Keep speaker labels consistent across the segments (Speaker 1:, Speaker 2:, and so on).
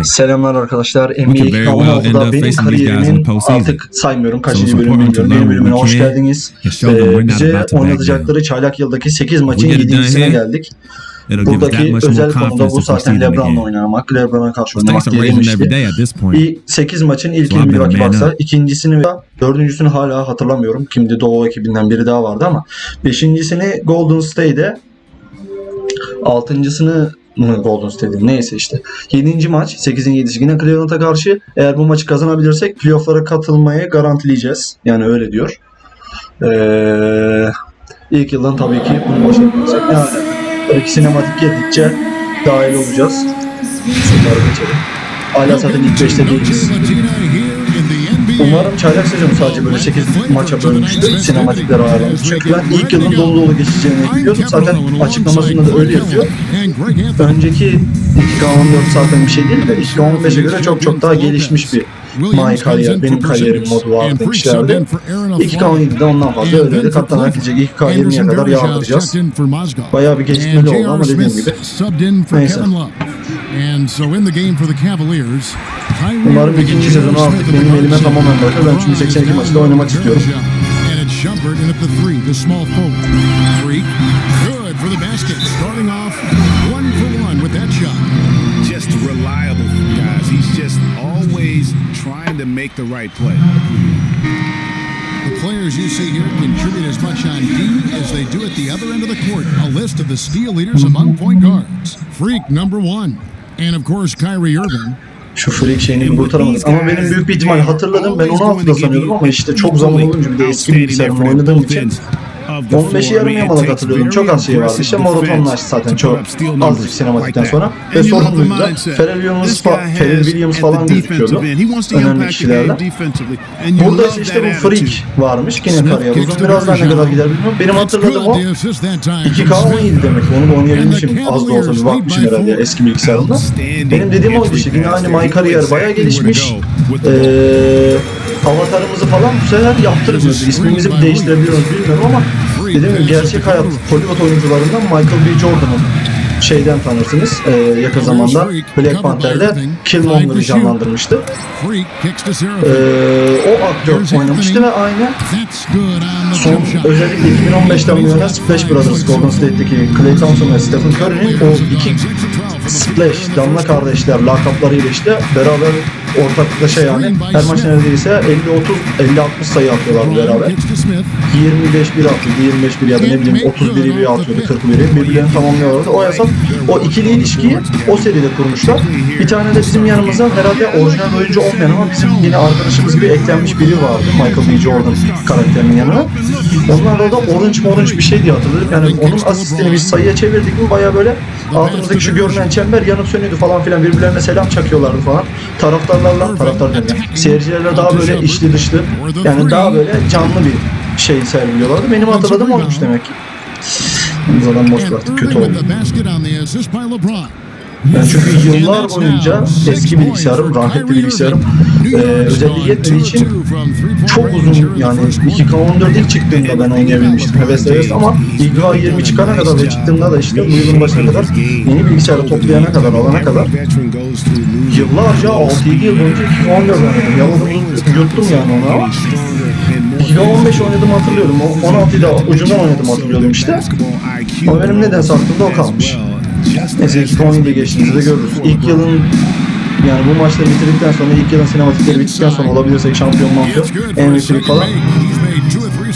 Speaker 1: Selamlar arkadaşlar. NBA olmadı benim kariyerimin artık saymıyorum kaçıncı bölüm bilmiyorum. Benim bölümüne hoş geldiniz. Bize oynatacakları çaylak yıldaki 8 maçın 7.sine geldik. Buradaki özel konuda bu zaten LeBron'la oynamak, LeBron'a karşı oynamak demişti. 8 maçın ilkini bir baksa, ikincisini ve dördüncüsünü hala hatırlamıyorum. Kimdi, Doğu ekibinden biri daha vardı ama beşincisini Golden State'de, altıncısını Golden State'in neyse işte. 7. maç 8'in 7'si yine Cleveland'a karşı. Eğer bu maçı kazanabilirsek playoff'lara katılmayı garantileyeceğiz. Yani öyle diyor. İlk yıldan tabii ki bunu başarabilirsek ne hale. Tabii ki sinematik geldikçe dahil olacağız. Şunları geçelim. Hala zaten ilk 5'te değiliz. Umarım çaylak sezonu sadece böyle 8 maça bölünmüştür. Sinematikler ayarlanmış. Çünkü ben ilk yılın dolu dolu geçeceğini biliyordum. Zaten açıklamasında da öyle yazıyor. Önceki 2K14 zaten bir şey değil de 2K15'e göre çok daha gelişmiş bir MyCareer, benim kariyerim modu var demişlerdi. 2K17'de ondan fazla öyleydi. Katlanarak gidecek 2K20'ye kadar yağdıracağız. Bayağı bir gecikmeli oldu ama dediğim gibi. Neyse. Umarım ikinci sezonu artık benim elime tamamen bırakır. Ben çünkü 82 maçta oynamak istiyorum.
Speaker 2: Just reliable, guys. He's just always trying to make the right play. The players you see here contribute as much on D as they do at the other end of the court. A list of the steal leaders among point guards. Freak number 1. And of course Kyrie Irving.
Speaker 1: Şu freak şeyini kurtaramadık ama benim büyük bir ihtimal hatırladım. Ben 16'da sanıyordum ama işte çok zaman olunca bir de eski bilgisayarımla oynadığım için 15'i yarım yamalak hatırlıyordum. Çok az şey vardı. İşte Moroton'la açtı zaten çok azıcık sinematikten sonra. Ve sorumluydu da Pharrell Williams falan gözüküyordu. Önemli kişilerle. Burada işte bu freak varmış. Yine kariyer uzun. Biraz daha ne kadar gider bilmiyorum. Benim hatırladığım o 2K17 demek. Onu da oynayabilmişim. Az da olsa bir bakmışım herhalde eski bilgisayarımda. Benim dediğim oydu işte. Yine aynı MyCareer bayağı gelişmiş. Avatarımızı falan bu sefer yaptırmıyoruz. İsmimizi değiştirebiliyoruz bilmiyorum ama dediğim gibi gerçek hayat Hollywood oyuncularından Michael B. Jordan'ın şeyden tanırsınız yakın zamanda Black Panther'de Killmonger'ı canlandırmıştı. O aktör oynamıştı ve aynı son özellikle 2015'ten bu yana Splash Brothers Golden State'deki Klay Thompson ve Stephen Curry'nin o iki Splash, damla kardeşler lakaplarıyla işte beraber ortaklaşa yani her maç neredeyse 50-60 sayı atıyorlar beraber. 25-1 atıyordu, 25-1 ya da ne bileyim 31'i bir atıyordu, 41'i birbirlerini tamamlıyorlardı. O hesap, o ikili ilişkiyi o seride kurmuşlar. Bir tane de bizim yanımızda herhalde orijinal oyuncu olmayan ama bizim yine arkadaşımız gibi eklenmiş biri vardı. Michael B. Jordan karakterinin yanına. Onlarla da orange bir şey diye hatırladık. Yani onun asistini biz sayıya çevirdik mi baya böyle altımızdaki şu görünen çember yanıp sönüyordu falan filan, birbirlerine selam çakıyorlardı falan. Taraftar deniyor. Seyircilerle daha böyle içli dışlı, yani daha böyle canlı bir şey sergiliyorlardı. Benim hatırladığım olmuş demek ki. Zaten boş bıraktık, kötü oldu. Ben çünkü yıllar boyunca eski bilgisayarım, rahmetli bilgisayarım özelliği yetmediği için çok uzun, yani 2K14 ilk çıktığında ben oynayabilmiştim heves ama 2K20 çıkana kadar ve çıktığında da işte bu yılın başına kadar yeni bilgisayarı toplayana kadar, alana kadar yıllarca 6-7 yıl boyunca 2K14 oynadım. Yaladım, yuttum yani onu ama 2K15 oynadım hatırlıyorum. 16'da ucundan oynadım hatırlıyordum işte. Ama benim nedense aklımda o kalmış. Neyse 2K17'de geçtiğimizde görürüz. İlk yılın, yani bu maçları bitirdikten sonra, ilk yılın sinematikleri bittikten sonra olabilirsek şampiyon MVP falan.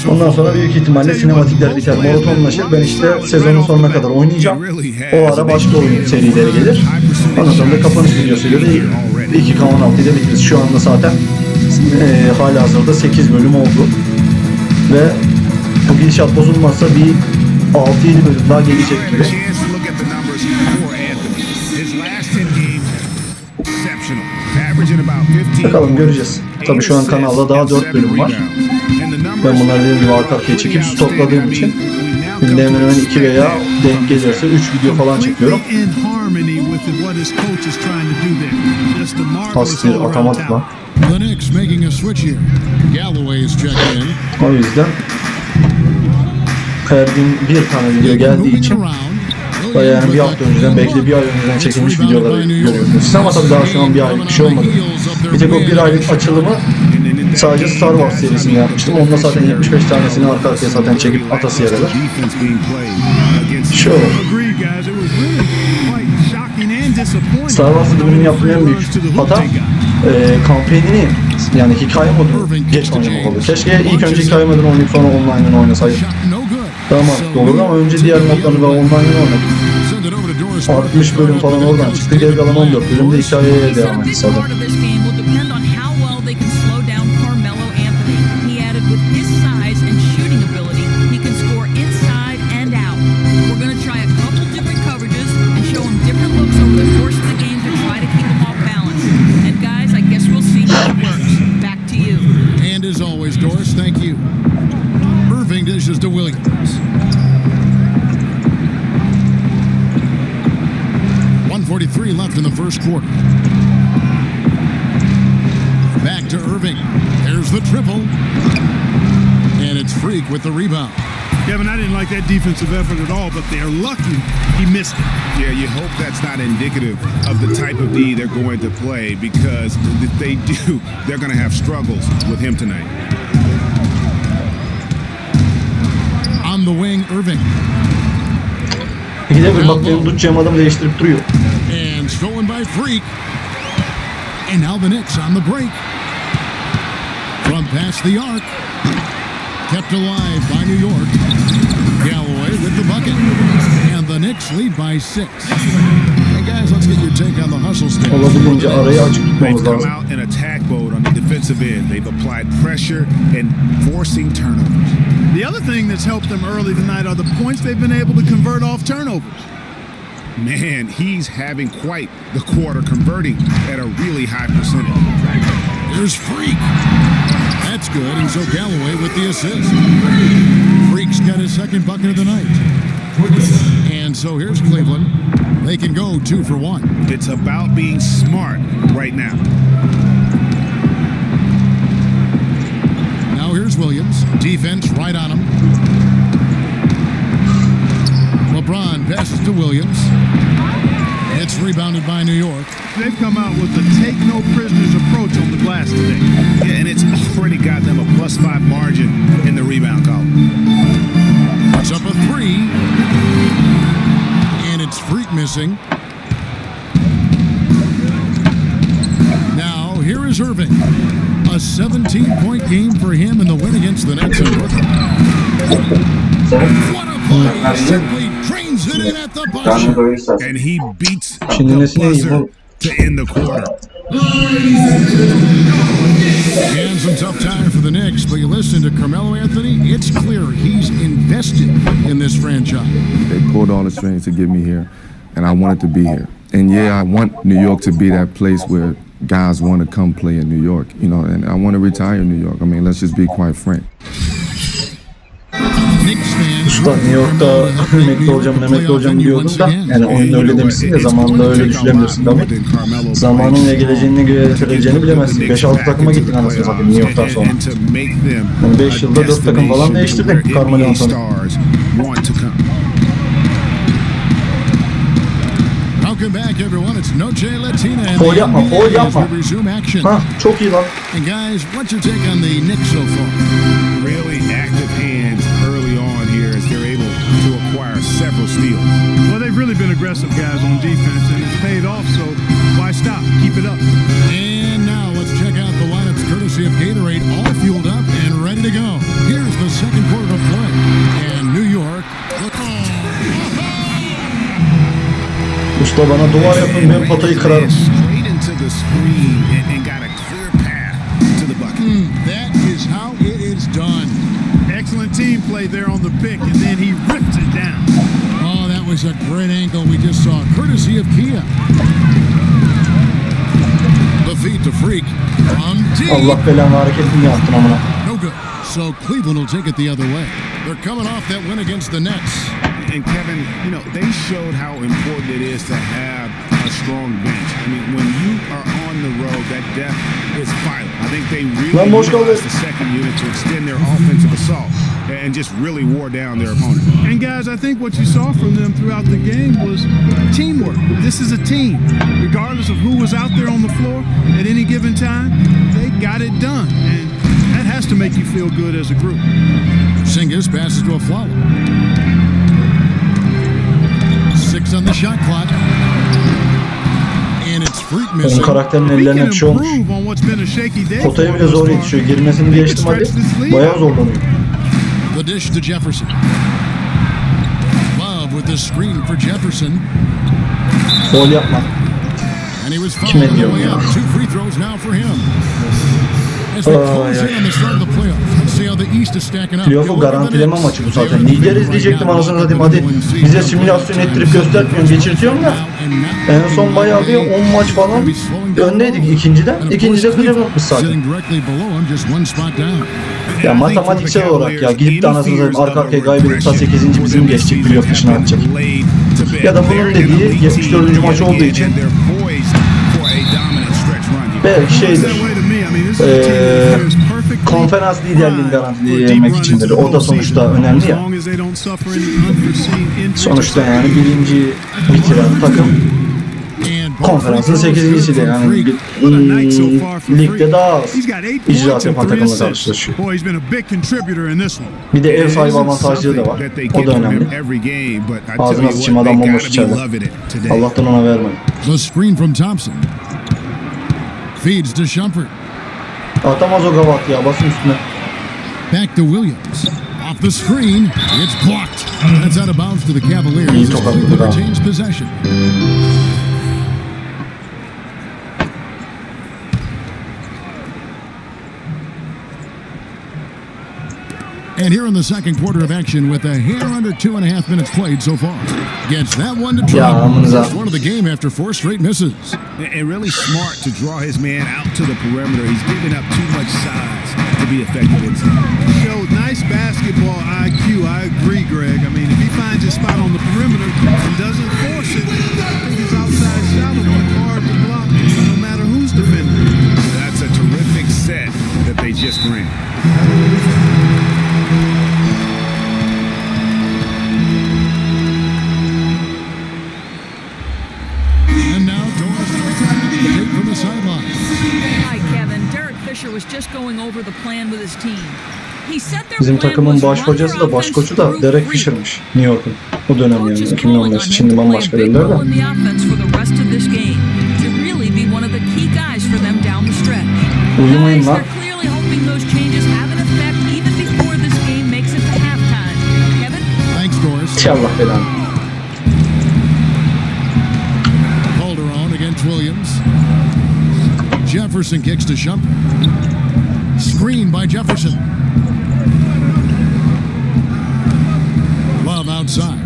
Speaker 1: Ondan sonra büyük ihtimalle sinematikler biter. Morotonlaşır. Ben işte sezonun sonuna kadar oynayacağım. O ara başka oyun serileri gelir. Ondan sonra da kapanış videosuyla da 2K16'da bitiririz. Şu anda zaten halihazırda 8 bölüm oldu. Ve bu gidişat bozulmazsa bir 6-7 bölüm daha gelecek gibi. Bakalım, göreceğiz. Tabii şu an kanalda daha 4 bölüm var. Ben bunları dediğim gibi arka arkaya çekip stokladığım için şimdi hemen 2 veya denk gelirse 3 video falan çekiyorum. Hastir atamadık lan. O yüzden her gün bir tane video geldiği için Yani bir hafta önceden, belki de bir ay önceden çekilmiş videoları görüyorsunuz. Ama tabii daha şu an bir aylık bir şey olmadı. Bir tek o bir aylık açılımı sadece Star Wars serisinde yapmıştım. Onunla zaten 75 tanesini arka arkaya zaten çekip atası yerler. Şöyle. Star Wars'ın bölümünü yaptığım en büyük hata kampanyanı, yani hikaye modunu geç oynamak oldu. Keşke ilk önce hikaye modunu oynayıp sonra online'ını oynasaydım. Daha mantıklı olurdu ama önce diğer modlarını ve online'ını oynadım. 60 bölüm falan oradan çıktı. Geri kalan 14 bölümde hikayeye devam etti zaten.
Speaker 2: To Williams. 1:43 left in the first quarter. Back to Irving. There's the triple. And it's Freak with the rebound.
Speaker 3: Kevin, I didn't like that defensive effort at all, but they're lucky he missed it.
Speaker 2: Yeah, you hope that's not indicative of the type of D they're going to play, because if they do, they're going to have struggles with him tonight. On the wing, Irving.
Speaker 1: İkide bir bak benim tutacağım adamı değiştirip duruyor.
Speaker 2: And stolen by Freak. And now the Knicks on the break. From past the arc. Kept alive by New York. Galloway with the bucket. And the Knicks lead by 6. Hey guys, let's get your take on the hustle stage.
Speaker 1: Olabildiğince arayı açık tutmamız
Speaker 2: They've
Speaker 1: lazım.
Speaker 2: come out in attack mode on the defensive end. They've applied pressure and forcing turnovers.
Speaker 3: The other thing that's helped them early tonight are the points they've been able to convert off turnovers.
Speaker 2: Man, he's having quite the quarter, converting at a really high percentage. There's Freak. That's good, and so Galloway with the assist. Freak's got his second bucket of the night. And so here's Cleveland. They can go 2 for 1. It's about being smart right now. Now here's Williams. Defense right on him. LeBron passes to Williams. It's rebounded by New York.
Speaker 3: They've come out with the take no prisoners approach on the glass today.
Speaker 2: Yeah, and it's already got them a +5 margin in the rebound column. It's up a 3. And it's Freak missing. Now, here is Irving. A 17-point game for him in the win against the Nets in Brooklyn. What a play! Simply trains it in at the buzzer. And he beats the buzzer to end the quarter. And some tough time for the Knicks, but you listen to Carmelo Anthony, it's clear he's invested in this franchise.
Speaker 4: They pulled all the strings to get me here, and I wanted to be here. And yeah, I want New York to be that place where guys want to come play in New York, you know, and I want to retire in New York. I mean, let's just be quite frank.
Speaker 1: Usta New York'ta emekli olacağım diyordum da, yani oyunda öyle demişsin de zamanında öyle düşünemiyorsun tabii. Zamanın ne geleceğini getireceğini bilemezsin. 5-6 takıma gittin anasını satayım New York'tan sonra. Yani 5 yılda 4 takım falan değiştirdin Carmelo'dan sonra. Foul yapma, foul yapma. Ha, çok iyi lan.
Speaker 2: And guys, what's your take on the Knicks so far? Really active hands early on here as they're able to acquire several steals.
Speaker 3: Well, they've really been aggressive guys on defense, and it's paid off, so why stop? Keep it up.
Speaker 2: And now let's check out the lineups courtesy of Gatorade, all fueled up and ready to go. Here's the second quarter of play. And New York.
Speaker 1: Usta bana duvar yapın, ben potayı kırarım.
Speaker 2: That is how it is done.
Speaker 3: Excellent team play there on the pick, and then he rips it down.
Speaker 2: Oh, that was a great angle we just saw, courtesy of Kia. The feed to Freak from D.
Speaker 1: Allah belanı hareketini yaptın amına.
Speaker 2: No good. So Cleveland will take it the other way. They're coming off that win against the Nets. And Kevin, you know, they showed how important it is to have a strong bench. I mean, when you are on the road, that depth is vital. I think they really utilized the second unit to extend their offensive assault. and just really wore down their opponent.
Speaker 3: And guys, I think what you saw from them throughout the game was teamwork. This is a team. Regardless of who was out there on the floor at any given time, they got it done. And that has to make you feel good as a group.
Speaker 2: Singis passes to a Flower. 6 on the shot clock. And it's Freak
Speaker 1: Onun
Speaker 2: missing.
Speaker 1: karakterinin ellerine bir şey olmuş. Potaya bile zor yetişiyor. Girmesini geçtim hadi. Bayağı zorlanıyor.
Speaker 2: The dish to Jefferson. Love with the screen for Jefferson.
Speaker 1: Gol yapma.
Speaker 2: And he was
Speaker 1: Kime
Speaker 2: fouled on the
Speaker 1: diyorum
Speaker 2: way
Speaker 1: ya?
Speaker 2: out. 2 free throws now for him. As we close in on the start of the playoffs, let's see how the East is stacking up.
Speaker 1: Playoff'u garantileme maçı bu zaten. Lider izleyecektim anasını satayım. Hadi bize simülasyon ettirip göstermiyorum. Geçirtiyorum da. En son bayağı bir 10 maç falan öndeydik ikinciden. İkincide kırılmış zaten. Ya matematiksel olarak ya gidip de anasını satayım arka arkaya kaybedip ta 8. bizim geçecek playoff dışına atacak. Ya da bunun dediği 74. maç olduğu için belki şeydir. Konferans liderliğini garantileyebilmek içindir. O da sonuçta önemli ya. Sonuçta yani birinci bitiren takım konferansın 8.'si de yani ligde daha az icraat yapan takımla karşılaşıyor. Bir de ev sahibi avantajları da var. O da önemli. Ağzına sıçayım adam bomboş içeride. Allah'tan ona vermedi.
Speaker 2: The screen from Thompson. Feeds to Shumpert.
Speaker 1: Atamaz o gavat ya, basın üstüne.
Speaker 2: Back to Williams. Off the screen, it's blocked. That's out of bounds to the Cavaliers.
Speaker 1: İyi tokattı
Speaker 2: Cleveland
Speaker 1: da.
Speaker 2: retains possession. And here in the second quarter of action with a hair under 2.5 minutes played so far. Gets that one to try. First one of the game after 4 straight misses.
Speaker 5: And really smart to draw his man out to the perimeter. He's giving up too much size to be effective inside.
Speaker 3: Showed nice basketball IQ. I agree, Greg. I mean, if he finds his spot on the perimeter and doesn't force it, I think his outside shot will be hard to block no matter who's defending.
Speaker 5: That's a terrific set that they just ran.
Speaker 2: And now Doris take from the sideline.
Speaker 6: Hi, Kevin. Derek Fisher was just going over the plan with his team. He said their
Speaker 1: Bizim
Speaker 6: plan
Speaker 1: takımın
Speaker 6: was
Speaker 1: baş
Speaker 6: run
Speaker 1: hocası
Speaker 6: their
Speaker 1: da baş
Speaker 6: offense
Speaker 1: koçu da
Speaker 6: through
Speaker 1: Derek
Speaker 6: Freak.
Speaker 1: Fisher'mış New York'un. O dönem
Speaker 6: Coach
Speaker 1: yani
Speaker 6: is
Speaker 1: 2015.
Speaker 6: calling
Speaker 1: Şimdi
Speaker 6: on him to
Speaker 1: bambaşka
Speaker 6: play a big
Speaker 1: yerler
Speaker 6: role
Speaker 1: de.
Speaker 6: in the offense for the rest of this game to really be one of the key guys for them down the stretch.
Speaker 1: Uyumayın
Speaker 6: Guys,
Speaker 1: lan.
Speaker 6: they're clearly hoping those changes have an effect even before this game makes it to halftime. Kevin?
Speaker 2: Thanks, Doris.
Speaker 1: Allah belanı.
Speaker 2: Calderon against Williams. Jefferson kicks to Shumpert. Screen by Jefferson. Love outside.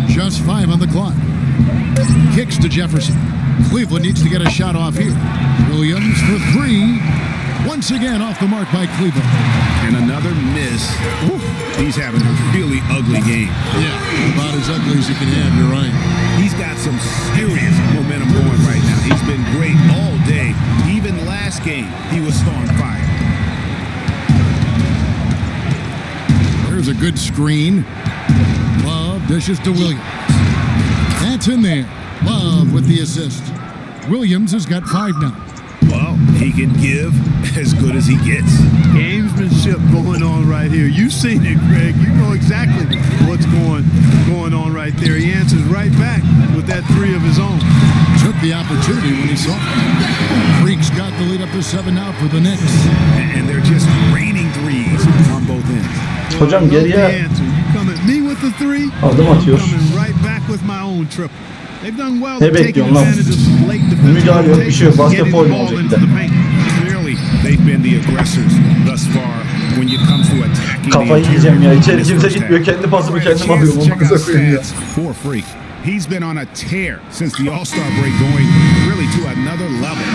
Speaker 2: Just 5 on the clock. Kicks to Jefferson. Cleveland needs to get a shot off here. Williams for 3. Once again off the mark by Cleveland.
Speaker 5: And another miss. He's having a really ugly game.
Speaker 2: Yeah, about as ugly as you can have, you're right.
Speaker 5: He's got some serious momentum going right now. He's been great all day. Even last game, he was on fire.
Speaker 2: There's a good screen. Love dishes to Williams. That's in there. Love with the assist. Williams has got 5 now.
Speaker 5: Well, he can give as good as he gets.
Speaker 3: Gamesmanship going on right here. You've seen it, Greg. You know exactly what's going on right there. He answers right back with that 3 of his own.
Speaker 2: Took the opportunity when he saw it. Freak's got the lead up to 7 now for the Knicks.
Speaker 5: And they're just raining threes on both ends.
Speaker 1: Hocam geriye adım atıyor. Ne bekliyorsun lan? Müdahale yok, bir şey yok. Basketbol mu olacak bir de? Kafayı yiyeceğim ya. İçeri kimse gitmiyor. Kendi pasımı kendim alıyorum. Onu kısa koyayım ya.
Speaker 5: He's been on a tear since the All-Star break, going really to another level,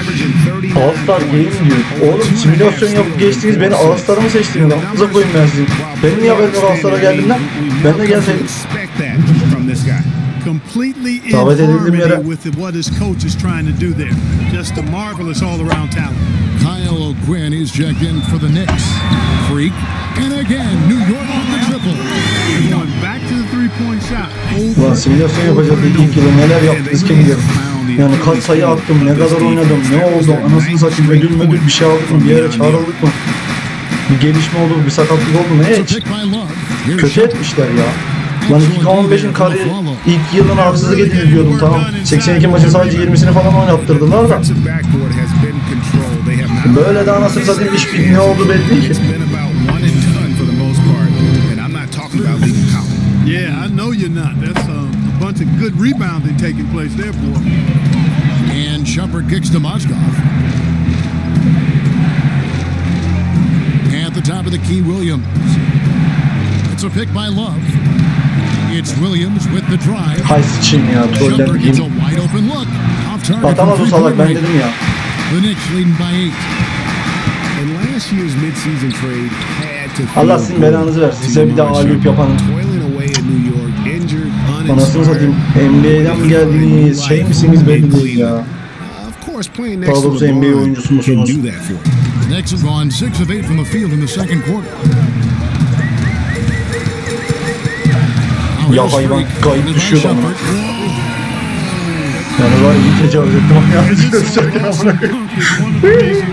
Speaker 5: averaging 39
Speaker 1: All-Star game diyor. Oğlum simülasyon yapıp geçtiniz, beni All-Star'a mı seçtiniz? Aklınıza koyun ben sizin. Benim niye haberim yok All-Star'a geldim lan? Ben de gelseydim.
Speaker 5: Expect that from this guy.
Speaker 3: completely in
Speaker 1: Davet edildiğim yere.
Speaker 3: harmony with what his coach is trying to do there. Just a marvelous all-around talent.
Speaker 2: Kyle O'Quinn is checked in for the Knicks. Freak. And again, New York with the triple.
Speaker 3: Going back to the three-point shot.
Speaker 1: Ulan simülasyon yapacağız ilk yılı neler yaptık riske gidiyorum. Yani kaç sayı attım, ne kadar oynadım, ne oldu, anasını satayım, ödül bir şey aldık mı, bir yere çağrıldık mı? Bir gelişme oldu mu, bir sakatlık oldu mu? Hiç. Kötü etmişler ya. Lan 2015'in kariyer ilk yılına haksızlık edilir diyordum, tamam. 82 maçın sadece 20'sini falan oynattırdılar da. Böyle de anasını satayım iş ne oldu belli değil ki.
Speaker 3: Yeah, I know you're not. That's a bunch of good rebounding taking place there, boy.
Speaker 2: And Shumpert kicks to Mozgov. At the top of the key, Williams. It's a pick by Love. It's Williams with the drive.
Speaker 1: Hay sıçayım ya,
Speaker 2: Shumpert gets a
Speaker 1: trollendim.
Speaker 2: wide open look. Off target.
Speaker 1: Atamaz o salak, ben dedim ya.
Speaker 2: The Knicks leading by 8.
Speaker 5: And last year's midseason trade had to
Speaker 1: Allah sizin belanızı versin. Size bir daha ağırlık yapanın.
Speaker 5: toiling away in New York, injured,
Speaker 1: Anasını satayım, NBA'den mi geldiniz, şey misiniz belli değil ya.
Speaker 5: Of course, playing
Speaker 1: Daha
Speaker 5: next to
Speaker 1: doğrusu NBA
Speaker 5: LeBron
Speaker 1: oyuncusu
Speaker 5: can
Speaker 1: musunuz?
Speaker 5: do that for you.
Speaker 2: The Knicks have gone 6 of 8 from the field in the second quarter.
Speaker 1: Ya hayvan kayıp düşüyor bana. Yani var iyi tecavüz ettim ama yanlış gösterken amına koyayım.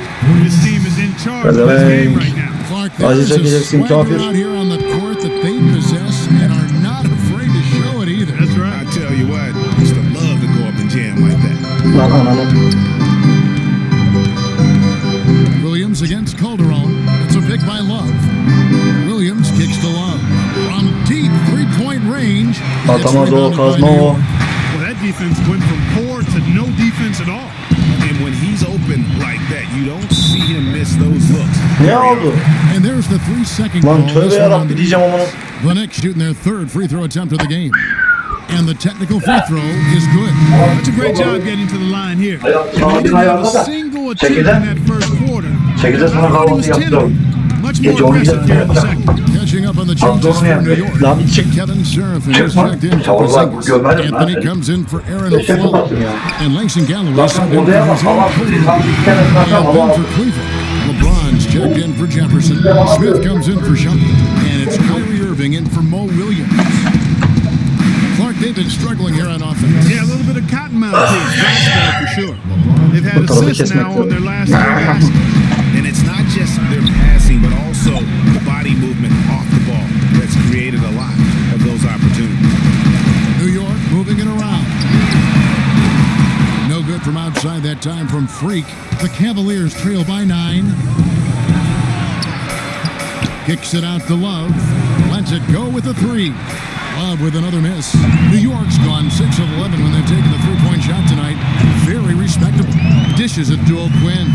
Speaker 3: His team is in charge of this game right now.
Speaker 1: Acı çekeceksin kafir.
Speaker 2: Out here on the court that they possess and are not afraid to show it either.
Speaker 3: That's right.
Speaker 5: I tell you what, I used to love to go up and jam like that.
Speaker 1: Lan ananı.
Speaker 2: Williams against Calderon. It's a pick by Love. Williams kicks to Love. From deep three-point range.
Speaker 1: Atamaz o, kazma o.
Speaker 3: Well, that defense went from poor to no defense at all.
Speaker 5: And when he's open like that, you don't see him miss those looks.
Speaker 1: Ne oldu?
Speaker 2: And there's the 3-second
Speaker 1: Lan
Speaker 2: call.
Speaker 1: tövbe
Speaker 2: This one on
Speaker 1: yarabbi
Speaker 2: the
Speaker 1: diyeceğim ama.
Speaker 2: The Knicks shooting their third free throw attempt of the game. And the technical free throw is good.
Speaker 3: That's a great job getting to the line here. I mean, he didn't have a single attempt in that first quarter.
Speaker 1: Çekilde sana
Speaker 3: He
Speaker 1: kahvaltı
Speaker 3: was 10 of
Speaker 1: yaptım.
Speaker 3: them. Much
Speaker 1: Gece
Speaker 3: more
Speaker 1: 12'de
Speaker 3: aggressive here in the second.
Speaker 2: Catching up on the chances
Speaker 1: Abdurrahman
Speaker 2: for New
Speaker 1: yaptı.
Speaker 2: York.
Speaker 1: Lan bir çık.
Speaker 2: Kevin Seraphin is
Speaker 1: Çıkma.
Speaker 2: checked in for
Speaker 1: Çavurlar
Speaker 2: Porzingis.
Speaker 1: görmedim lan
Speaker 2: Anthony
Speaker 1: seni.
Speaker 2: comes in for Aaron
Speaker 1: Eşek
Speaker 2: Aflalo.
Speaker 1: kapattın ya.
Speaker 2: And Langston Galloway
Speaker 1: Lan
Speaker 2: subbed
Speaker 1: sen
Speaker 2: in for
Speaker 1: odaya bak.
Speaker 2: his
Speaker 1: Hava
Speaker 2: own
Speaker 1: atıyorsun. Lan bir kere
Speaker 2: And
Speaker 1: zaten hava
Speaker 2: then
Speaker 1: at.
Speaker 2: for Cleveland, LeBron's checked in for Jefferson. Smith comes in for Shumpert. And it's Kyrie Irving in for Mo Williams. Clark, they've been struggling here on offense.
Speaker 3: Yeah, a little bit of cottonmouth team, for sure. They've had
Speaker 1: Bu tarafı
Speaker 3: assists now
Speaker 1: kesmek
Speaker 3: on their last three baskets.
Speaker 5: And it's not just their passing, but also the body movement off the ball that's created a lot of those opportunities.
Speaker 2: New York moving it around. No good from outside that time from Freak. The Cavaliers trail by 9. Kicks it out to Love. Lets it go with a 3. Love with another miss. New York's gone 6 of 11 when they've taken the three-point shot tonight. Very respectable. Dishes it to O'Quinn.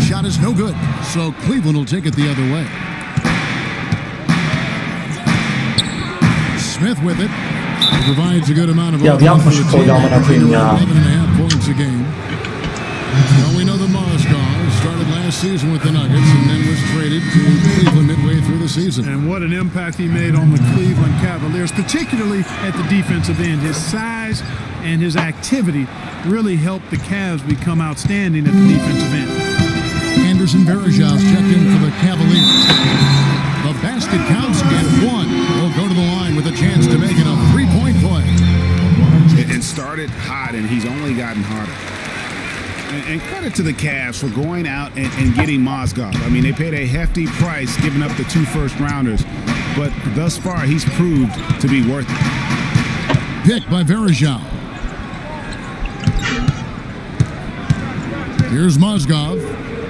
Speaker 2: Shot is no good, so Cleveland will take it the other way. Smith with it. He provides a good amount of
Speaker 1: Ya
Speaker 2: offense
Speaker 1: yapma
Speaker 2: for
Speaker 1: şu
Speaker 2: the
Speaker 1: koyu
Speaker 2: team,
Speaker 1: amına
Speaker 2: averaging
Speaker 1: koyayım ya.
Speaker 2: around 11.5 points a game. Well, we know the Mozgov started last season with the Nuggets and then was traded to Cleveland midway through the season.
Speaker 3: And what an impact he made on the Cleveland Cavaliers, particularly at the defensive end. His size and his activity really helped the Cavs become outstanding at the defensive end.
Speaker 2: Anderson Varejão's checked in for the Cavaliers. The basket counts and one will go to the line with a chance to make it a three-point play.
Speaker 5: It started hot, and he's only gotten harder. And credit to the Cavs for going out and getting Mozgov. I mean, they paid a hefty price giving up the 2 first-rounders, but thus far he's proved to be worth it.
Speaker 2: Pick by Varejão. Here's Mozgov.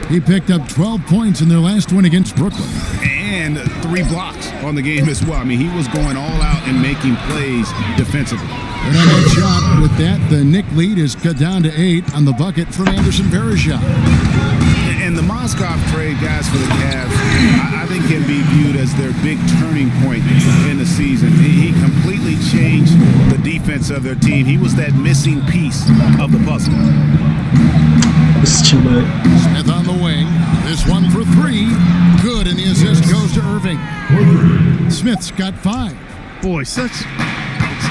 Speaker 2: He picked up 12 points in their last win against Brooklyn.
Speaker 5: And 3 blocks on the game as well. I mean, he was going all out and making plays defensively.
Speaker 2: And on that shot, with that, the Knick lead is cut down to 8 on the bucket from Anderson Varejão.
Speaker 5: And the Mozgov trade, guys, for the Cavs, I think can be viewed as their big turning point in the season. He completely changed the defense of their team. He was that missing piece of the puzzle.
Speaker 2: Smith on the wing. This one for 3. Good, and the assist goes to Irving. Smith's got 5.
Speaker 3: Boy, such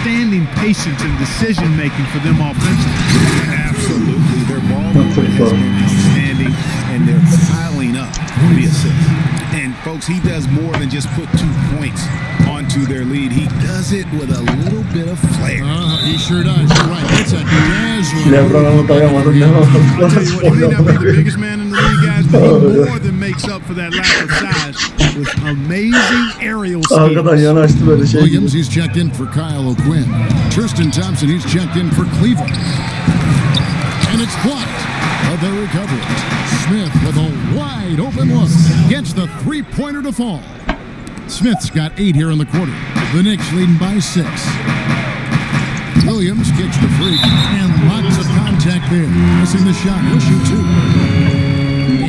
Speaker 3: outstanding patience and decision making for them offensively.
Speaker 5: Absolutely. Their ball movement has been outstanding, and they're piling up the assists. And, folks, he does more than just put 2 points onto their lead. He does it with a little bit of flair.
Speaker 2: He sure does. You're right. It's a dazzling.
Speaker 1: Lebron'a dayamadın ne
Speaker 3: I tell you what, he may not be the biggest man in the league, guys, but he more than makes up for that lack of size with amazing aerial
Speaker 1: Arkadan
Speaker 3: skills.
Speaker 1: yanaştı böyle şey.
Speaker 2: Williams, he's checked in for Kyle O'Quinn. Tristan Thompson, he's checked in for Cleveland. And it's blocked. But they recover it. Smith with a wide open look. Gets the three-pointer to fall. Smith's got 8 here in the quarter. The Knicks leading by 6. Williams kicks the freak, and lots of contact there. Missing the shot. He'll shoot 2.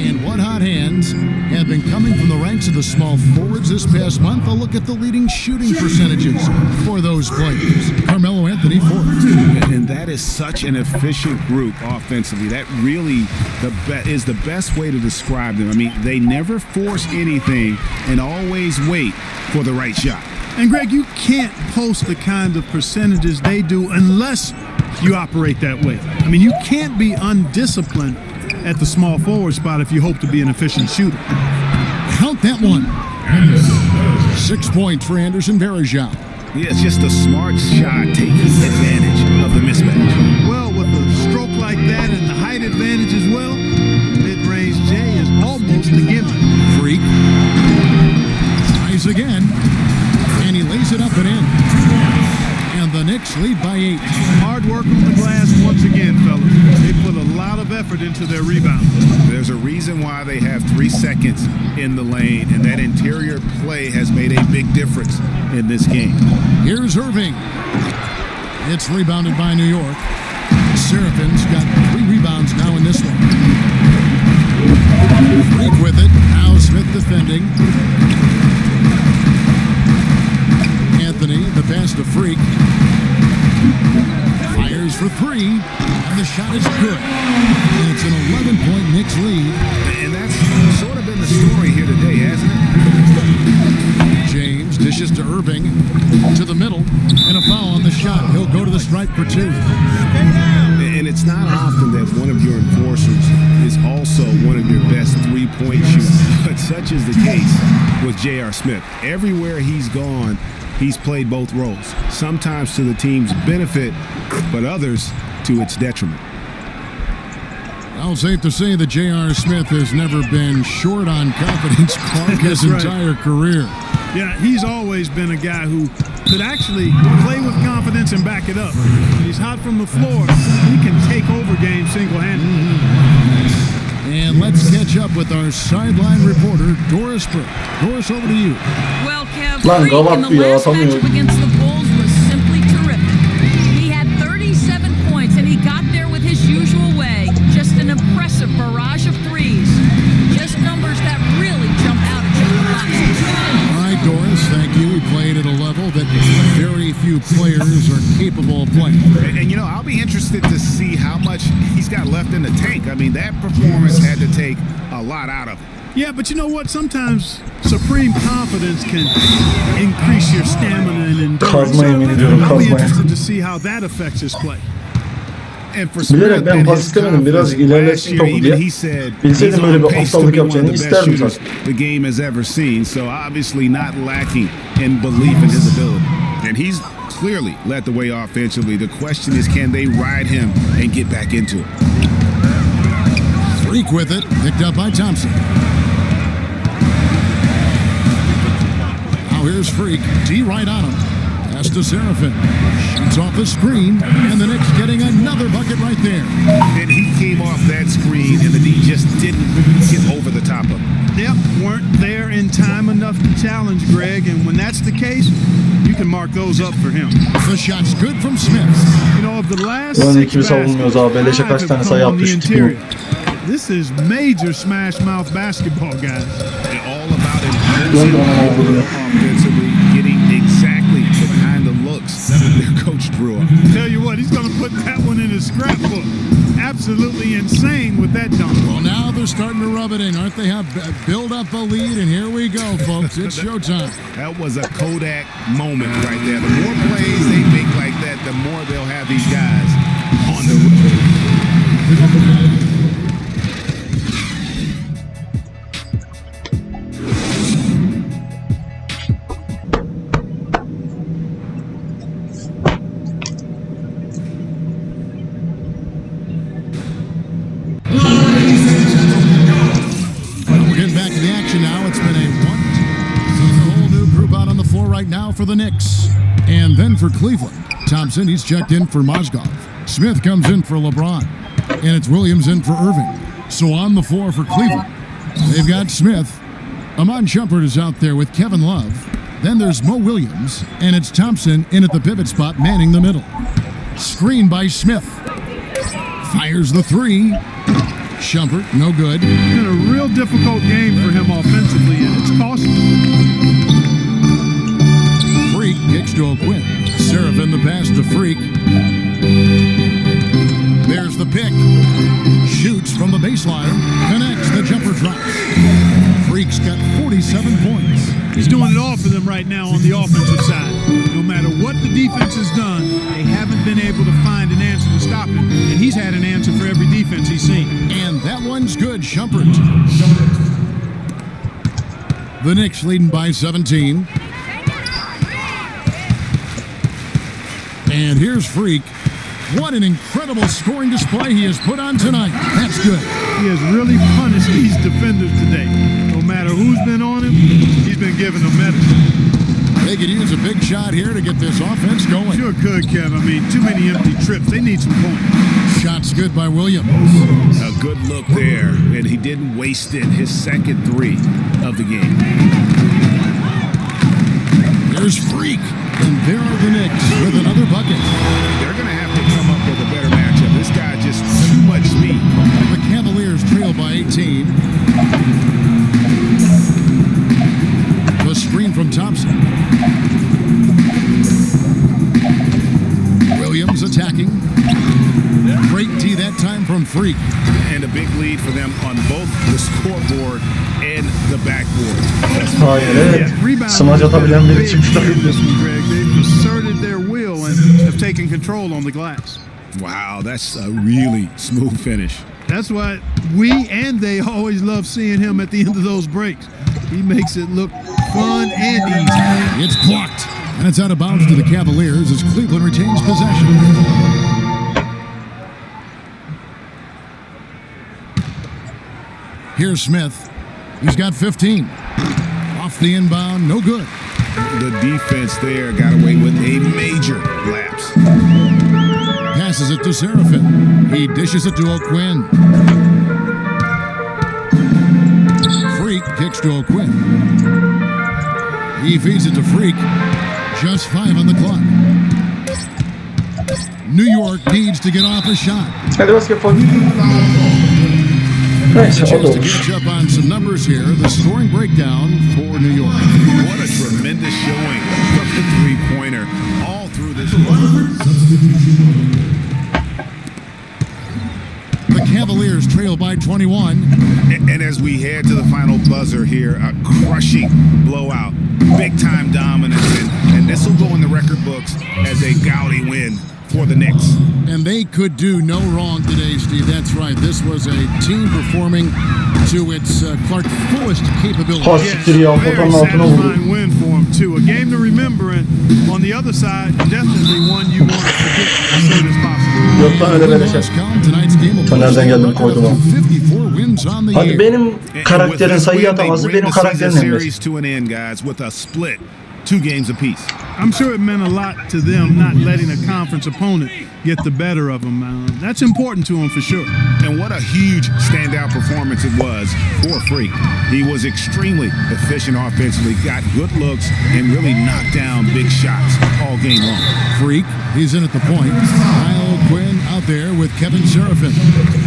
Speaker 2: And what hot hands have been coming from the ranks of the small forwards this past month. A look at the leading shooting percentages for those players. Carmelo Anthony, 4th.
Speaker 5: And that is such an efficient group offensively. That really is the best way to describe them. I mean, they never force anything and always wait for the right shot.
Speaker 3: And Greg, you can't post the kind of percentages they do unless you operate that way. I mean, you can't be undisciplined at the small forward spot if you hope to be an efficient shooter.
Speaker 2: Count that one. 6 points for Anderson Varejao.
Speaker 5: Yeah, it's just a smart shot taking advantage of the mismatch.
Speaker 3: Well, with a stroke like that and the height advantage as well, mid-range J is almost a given.
Speaker 2: Freak. Tries again. And he lays it up and in. And the Knicks lead by 8.
Speaker 3: Hard work on the glass once again, fellas. They put a lot of effort into their rebound.
Speaker 5: There's a reason why they have 3 seconds in the lane, and that interior play has made a big difference in this game.
Speaker 2: Here's Irving. It's rebounded by New York. Serafin's got 3 rebounds now in this one. Freak with it. Now Smith defending. Anthony, the pass to Freak. Fires for 3, and the shot is good. And it's an 11-point Knicks lead.
Speaker 5: And that's sort of been the story here today, hasn't it?
Speaker 2: James dishes to Irving, to the middle, and a foul on the shot. He'll go to the stripe for 2.
Speaker 5: And it's not often that one of your enforcers is also one of your best 3-point shooters, but such is the case with J.R. Smith. Everywhere he's gone, he's played both roles, sometimes to the team's benefit, but others to its detriment.
Speaker 2: Well, safe to say that J.R. Smith has never been short on confidence his entire career.
Speaker 3: Yeah, he's always been a guy who could actually play with confidence and back it up. When he's hot from the floor, he can take over games single-handedly.
Speaker 2: And let's catch up with our sideline reporter, Doris Burke. Doris, over to you.
Speaker 6: Well, Kev,
Speaker 1: Lan
Speaker 6: Freak in
Speaker 1: Gavat
Speaker 6: the
Speaker 1: bu ya,
Speaker 6: last matchup
Speaker 1: atamıyorum.
Speaker 6: against the Bulls was simply terrific. He had 37 points, and he got there with his usual way. Just an impressive barrage of threes. Just numbers that really jump out at you.
Speaker 2: All right, Doris, thank you. We played at a level that very few players are capable of playing.
Speaker 5: And you know, I'll be interested to see how much he's got left in the tank. I mean, that performance had to take a lot out of him.
Speaker 3: Yeah, but you know what? Sometimes supreme confidence can increase your stamina and endurance.
Speaker 1: Kazma yemin ediyorum,
Speaker 3: I'll be
Speaker 1: kazma.
Speaker 3: interested to see how that affects his play.
Speaker 5: And for
Speaker 1: Bilerek ben
Speaker 5: and
Speaker 1: pas
Speaker 5: his
Speaker 1: istemedim, biraz
Speaker 5: confidence,
Speaker 1: ilerletsin
Speaker 5: last year,
Speaker 1: topu
Speaker 5: even
Speaker 1: diye.
Speaker 5: he said
Speaker 1: Bilseydim
Speaker 5: he's
Speaker 1: öyle
Speaker 5: on
Speaker 1: bir
Speaker 5: pace to
Speaker 1: aptallık
Speaker 5: be one of
Speaker 1: yapacağını
Speaker 5: the best
Speaker 1: isterdim
Speaker 5: shooters
Speaker 1: zaten.
Speaker 5: the game has ever seen. So obviously not lacking in belief in his ability. And he's clearly led the way offensively. The question is, can they ride him and get back into it?
Speaker 2: Freak with it, picked up by Thompson. Now here's Freak, D right on him. Pass to Serafin. Shoots off the screen, and the Knicks getting another bucket right there.
Speaker 5: And he came off that screen, and the D just didn't get over the top of him.
Speaker 3: Yep, weren't there in time enough to challenge Greg, and when that's the case, you can mark those up for him.
Speaker 2: The shot's good from Smith.
Speaker 3: You know, of the last
Speaker 1: Ulan
Speaker 3: 6
Speaker 1: ekibi savunmuyoruz abi.
Speaker 3: baskets,
Speaker 1: Beleşe
Speaker 3: 5
Speaker 1: kaç
Speaker 3: have
Speaker 1: tane
Speaker 3: come
Speaker 1: sayı
Speaker 3: on the
Speaker 1: attı şu tipi.
Speaker 3: interior. This is major smash mouth basketball, guys.
Speaker 5: And all about imposing offensively, getting exactly the kind of looks that their coach drew up.
Speaker 3: Tell you what, he's going to put that one in his a scrapbook. Absolutely insane with that dunk.
Speaker 2: Well, now they're starting to rub it in, aren't they? Have build up a lead, and here we go, folks. It's showtime.
Speaker 5: That was a Kodak moment right there. The more plays they make like that, the more they'll have these guys on the road.
Speaker 2: Now for the Knicks. And then for Cleveland, Thompson, he's checked in for Mozgov. Smith comes in for LeBron. And it's Williams in for Irving. So on the floor for Cleveland, they've got Smith. Amon Shumpert is out there with Kevin Love. Then there's Mo Williams. And it's Thompson in at the pivot spot, manning the middle. Screen by Smith. Fires the three. Shumpert, no good.
Speaker 3: It's been a real difficult game for him offensively, and it's costing him.
Speaker 2: Kicks to O'Quinn. Seraphin the pass to Freak. There's the pick. Shoots from the baseline. Connects. The jumper drops. Freak's got 47 points.
Speaker 3: He's doing it all for them right now on the offensive side. No matter what the defense has done, they haven't been able to find an answer to stop him. And he's had an answer for every defense he's seen.
Speaker 2: And that one's good. Shumpert. The Knicks leading by 17. And here's Freak. What an incredible scoring display he has put on tonight. That's good.
Speaker 3: He has really punished these defenders today. No matter who's been on him, he's been giving them medicine.
Speaker 2: They could use a big shot here to get this offense going.
Speaker 3: Sure could, Kev. I mean, too many empty trips. They need some points.
Speaker 2: Shot's good by Williams.
Speaker 5: A good look there, and he didn't waste it. His second three of the game.
Speaker 2: There's Freak. And there are the Knicks with another bucket.
Speaker 5: They're going to have to come up with a better matchup. This guy just too much speed.
Speaker 2: The Cavaliers trail by 18. The screen from Thompson. Williams attacking. Great D that time from Freak.
Speaker 5: And a big lead for them on both the scoreboard and the backboard.
Speaker 1: Hayır, evet. Smaç atabilen biri çıkmışlar.
Speaker 3: They've asserted their will and have taken control on the glass.
Speaker 5: Wow, that's a really smooth finish.
Speaker 3: That's why we and they always love seeing him at the end of those breaks. He makes it look fun and easy.
Speaker 2: It's blocked, and it's out of bounds to the Cavaliers as Cleveland retains possession. Here's Smith. He's got 15. Off the inbound, no good.
Speaker 5: The defense there got away with a major lapse.
Speaker 2: Passes it to Seraphin. He dishes it to O'Quinn. Freak kicks to O'Quinn. He feeds it to Freak. Just 5 on the clock. New York needs to get off a shot.
Speaker 1: Hadi basketbol. Neyse, o da
Speaker 2: To
Speaker 1: olur.
Speaker 2: catch up on some numbers here, the scoring breakdown for New York.
Speaker 5: What a tremendous showing from the three-pointer all through this run.
Speaker 2: The Cavaliers trail by 21.
Speaker 5: And as we head to the final buzzer here, a crushing blowout, big-time dominance, and this will go in the record books as a gaudy win for the Knicks.
Speaker 2: And they could do no wrong today, Steve. That's right. This was a team performing to its Clark fullest capability.
Speaker 1: Pas siktir ya,
Speaker 3: Very
Speaker 1: potanın altına vurdu.
Speaker 3: satisfying win for him too. A game to remember, and on the other side, definitely one you want to forget as soon as possible.
Speaker 1: Yok lan öyle böyle şey. Ben nereden geldim koydum onu. Hadi benim karakterin sayı ataması benim karakterin emresi.
Speaker 5: Series to an end, guys, with a split, 2 games apiece.
Speaker 3: I'm sure it meant a lot to them not letting a conference opponent get the better of them. That's important to them for sure.
Speaker 5: And what a huge standout performance it was for Freak. He was extremely efficient offensively, got good looks, and really knocked down big shots all game long.
Speaker 2: Freak, he's in at the point. Kyle Quinn out there with Kevin Seraphin.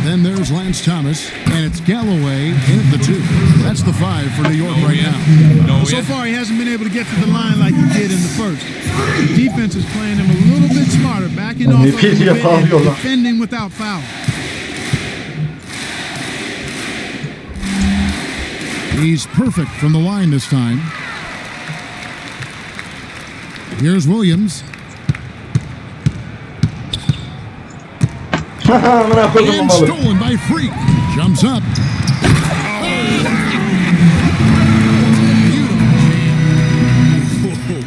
Speaker 2: Then there's Lance Thomas, and it's Galloway in at the 2. That's the 5 for New York right now.
Speaker 3: So far, he hasn't been able to get to the line like he did in the first. The defense is playing him a little bit smarter, backing off of
Speaker 1: Geriye bağlıyorlar.
Speaker 3: defending without foul. He's perfect from the line this time. Here's Williams.
Speaker 1: Amına koydum
Speaker 3: And
Speaker 1: balı.
Speaker 3: stolen by Freak. Jumps up.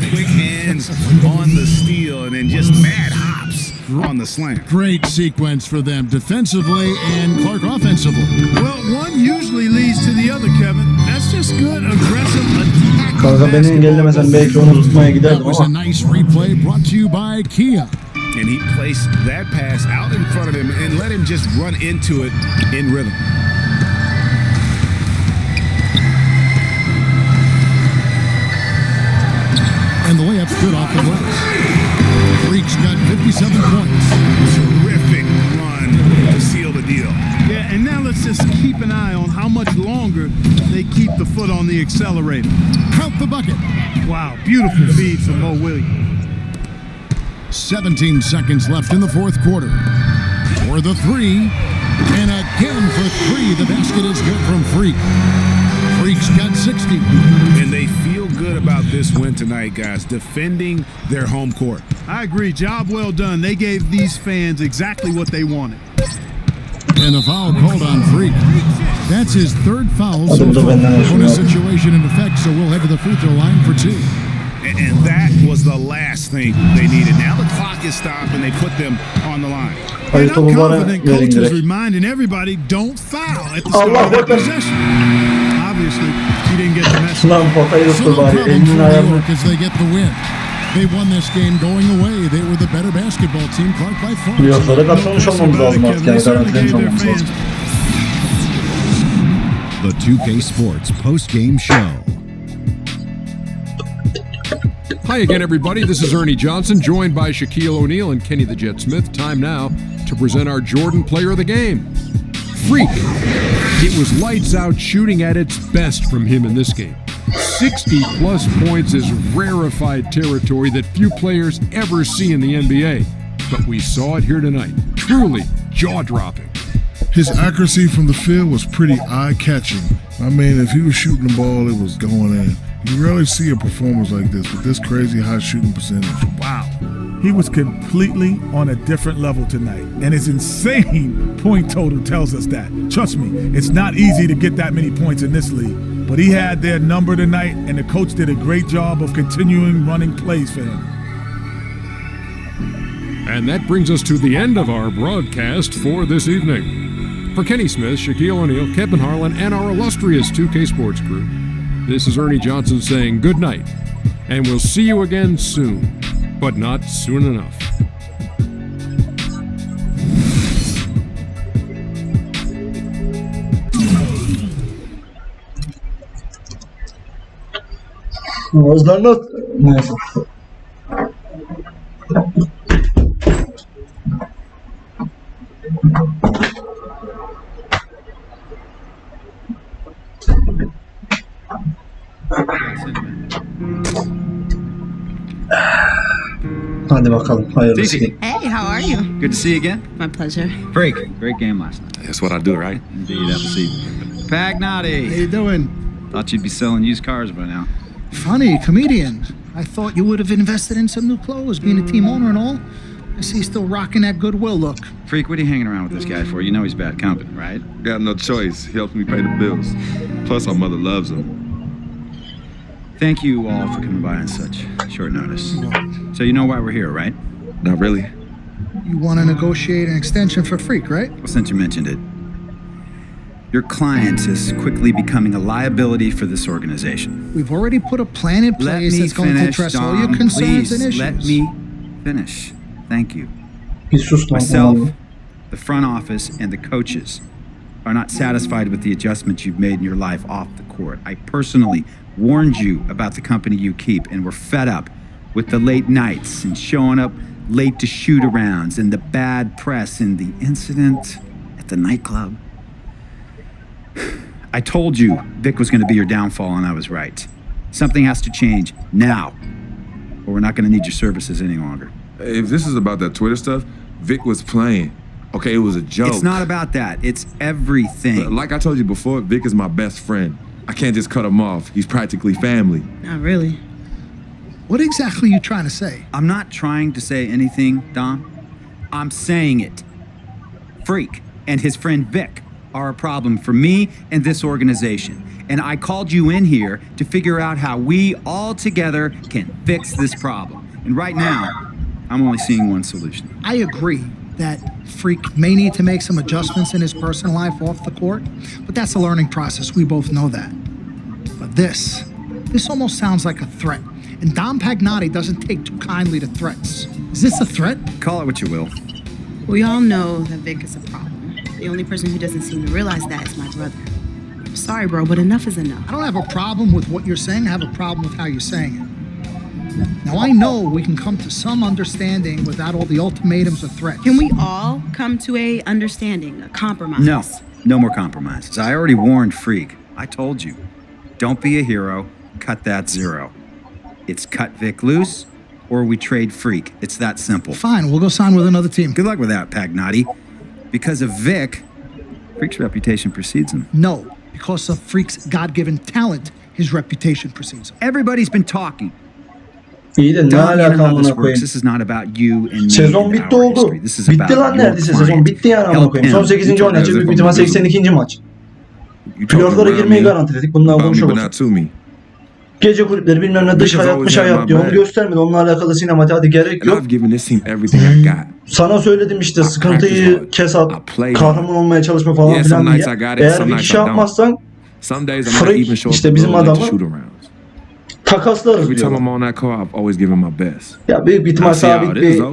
Speaker 5: Quick hands on the steal and then just mad hops on the slam.
Speaker 3: Great sequence for them defensively and Clark offensively. Well, one usually leads to the other, Kevin. That's just good, aggressive attack.
Speaker 1: Kanka beni engellemesen belki onu tutmaya
Speaker 3: That
Speaker 1: giderdim
Speaker 3: was a
Speaker 1: ama.
Speaker 3: nice replay brought to you by Kia.
Speaker 5: And he placed that pass out in front of him and let him just run into it in rhythm.
Speaker 3: And the layup's good off the glass. Freak's got 57 points.
Speaker 5: Terrific run to seal the deal.
Speaker 3: Yeah, and now let's just keep an eye on how much longer they keep the foot on the accelerator. Count the bucket. Wow, beautiful feed from Mo Williams. 17 seconds left in the fourth quarter. For the three, and again for three, the basket is good from Freak. Freak's got 60.
Speaker 5: And they feel good about this win tonight, guys, defending their home court.
Speaker 3: I agree, job well done. They gave these fans exactly what they wanted. And a foul called on Freak. That's his third foul so far. Bonus situation in effect, so we'll head to the free throw line for two.
Speaker 5: And that was the last thing they needed. Now the clock is stopped and they put them on the line.
Speaker 3: And I'm confident coach is reminding everybody don't foul at the start of that possession. Obviously, he didn't get the message.
Speaker 1: Lan potayı
Speaker 3: So
Speaker 1: tuttu
Speaker 3: no
Speaker 1: bari.
Speaker 3: problem
Speaker 1: Elinin
Speaker 3: for New
Speaker 1: ayarını.
Speaker 3: York as they get the win. They won this game going away. They were the better basketball team, Clark by far.
Speaker 1: Playoff'lara katılmış olmamız lazım artık. Yani garantilemiş olmamız lazım.
Speaker 2: The 2K Sports post-game show.
Speaker 7: Hi again, everybody. This is Ernie Johnson, joined by Shaquille O'Neal and Kenny the Jet Smith. Time now to present our Jordan Player of the Game. Freak. It was lights out shooting at its best from him in this game. 60-plus points is rarefied territory that few players ever see in the NBA. But we saw it here tonight. Truly jaw-dropping.
Speaker 8: His accuracy from the field was pretty eye-catching. I mean, if he was shooting the ball, it was going in. You rarely see a performance like this with this crazy high shooting percentage.
Speaker 9: Wow. He was completely on a different level tonight. And his insane point total tells us that. Trust me, it's not easy to get that many points in this league. But he had their number tonight, and the coach did a great job of continuing running plays for him.
Speaker 7: And that brings us to the end of our broadcast for this evening. For Kenny Smith, Shaquille O'Neal, Kevin Harlan, and our illustrious 2K Sports crew, this is Ernie Johnson saying good night, and we'll see you again soon, but not soon enough.
Speaker 1: Ağızlarına... Neyse. Hadi bakalım. Hayırlısı.
Speaker 10: Hey, how are you?
Speaker 11: Good to see you again.
Speaker 10: My pleasure.
Speaker 11: Freak. Great game last night.
Speaker 12: That's what I do, right?
Speaker 11: Indeed, have a seat. Pagnotti.
Speaker 13: How you doing?
Speaker 11: Thought you'd be selling used cars by now.
Speaker 13: Funny, comedian. I thought you would have invested in some new clothes, being a team owner and all. I see you still rocking that Goodwill look.
Speaker 11: Freak, what are you hanging around with this guy for? You know he's bad company, right?
Speaker 4: Got no choice. He helps me pay the bills. Plus, our mother loves him.
Speaker 11: Thank you all for coming by on such short notice. So you know why we're here, right?
Speaker 4: Not really.
Speaker 13: You want to negotiate an extension for Freak, right?
Speaker 11: Well, since you mentioned it. Your client is quickly becoming a liability for this organization.
Speaker 13: We've already put a plan in place that's going to address all your concerns and issues.
Speaker 11: Let me finish. Thank you.
Speaker 1: Bir sus lan.
Speaker 11: Myself, the front office, and the coaches are not satisfied with the adjustments you've made in your life off the court. I personally warned you about the company you keep, and we're fed up with the late nights and showing up late to shoot-arounds and the bad press and the incident at the nightclub. I told you Vic was going to be your downfall, and I was right. Something has to change now, or we're not going to need your services any longer.
Speaker 4: If this is about that Twitter stuff, Vic was playing. Okay, it was a joke.
Speaker 11: It's not about that. It's everything.
Speaker 4: Like I told you before, Vic is my best friend. I can't just cut him off. He's practically family.
Speaker 6: Not really.
Speaker 13: What exactly are you trying to say?
Speaker 11: I'm not trying to say anything, Dom. I'm saying it. Freak and his friend Vic are a problem for me and this organization. And I called you in here to figure out how we all together can fix this problem. And right now, I'm only seeing one solution.
Speaker 13: I agree that Freak may need to make some adjustments in his personal life off the court, but that's a learning process. We both know that. But this almost sounds like a threat. And Dom Pagnotti doesn't take too kindly to threats. Is this a threat?
Speaker 11: Call it what you will.
Speaker 10: We all know that Vic is a problem. The only person who doesn't seem to realize that is my brother. I'm sorry, bro, but enough is enough.
Speaker 13: I don't have a problem with what you're saying. I have a problem with how you're saying it. Now, I know we can come to some understanding without all the ultimatums or threats.
Speaker 10: Can we all come to a understanding, a compromise?
Speaker 11: No, no more compromises. I already warned Freak. I told you. Don't be a hero. Cut that zero. It's cut Vic loose, or we trade Freak. It's that simple.
Speaker 13: Fine, we'll go sign with another team.
Speaker 11: Good luck with that, Pagnotti. Because of Vic, Freak's reputation precedes him.
Speaker 13: No, because of Freak's God-given talent, his reputation precedes him.
Speaker 11: Everybody's been talking.
Speaker 1: İyi de ne
Speaker 11: Don, you know
Speaker 1: alaka
Speaker 11: how this
Speaker 1: amına
Speaker 11: works.
Speaker 1: koyayım.
Speaker 11: This is not about you and me.
Speaker 1: Sezon
Speaker 11: and
Speaker 1: bitti
Speaker 11: our
Speaker 1: oldu.
Speaker 11: history. This is
Speaker 1: Bitti
Speaker 11: about
Speaker 1: lan
Speaker 11: your
Speaker 1: neredeyse
Speaker 11: client.
Speaker 1: sezon bitti yani amına
Speaker 11: Help
Speaker 1: koyayım. Son
Speaker 11: him.
Speaker 1: 8. oynayacak büyük ihtimal 82. maç. Playoff'lara girmeyi garantiledik. Bundan konuşuyoruz. Gece kulüpleri bilmem ne dış hayat hayat diyor. Onu göstermedi. Onunla alakalı sinematik hadi gerek yok. Sana söyledim işte sıkıntıyı kes at. Kahraman olmaya çalışma falan filan diye. Eğer bir şey yapmazsan Freak işte bizim adamı takaslarız diyor. Ya büyük bir ihtimal sabit bir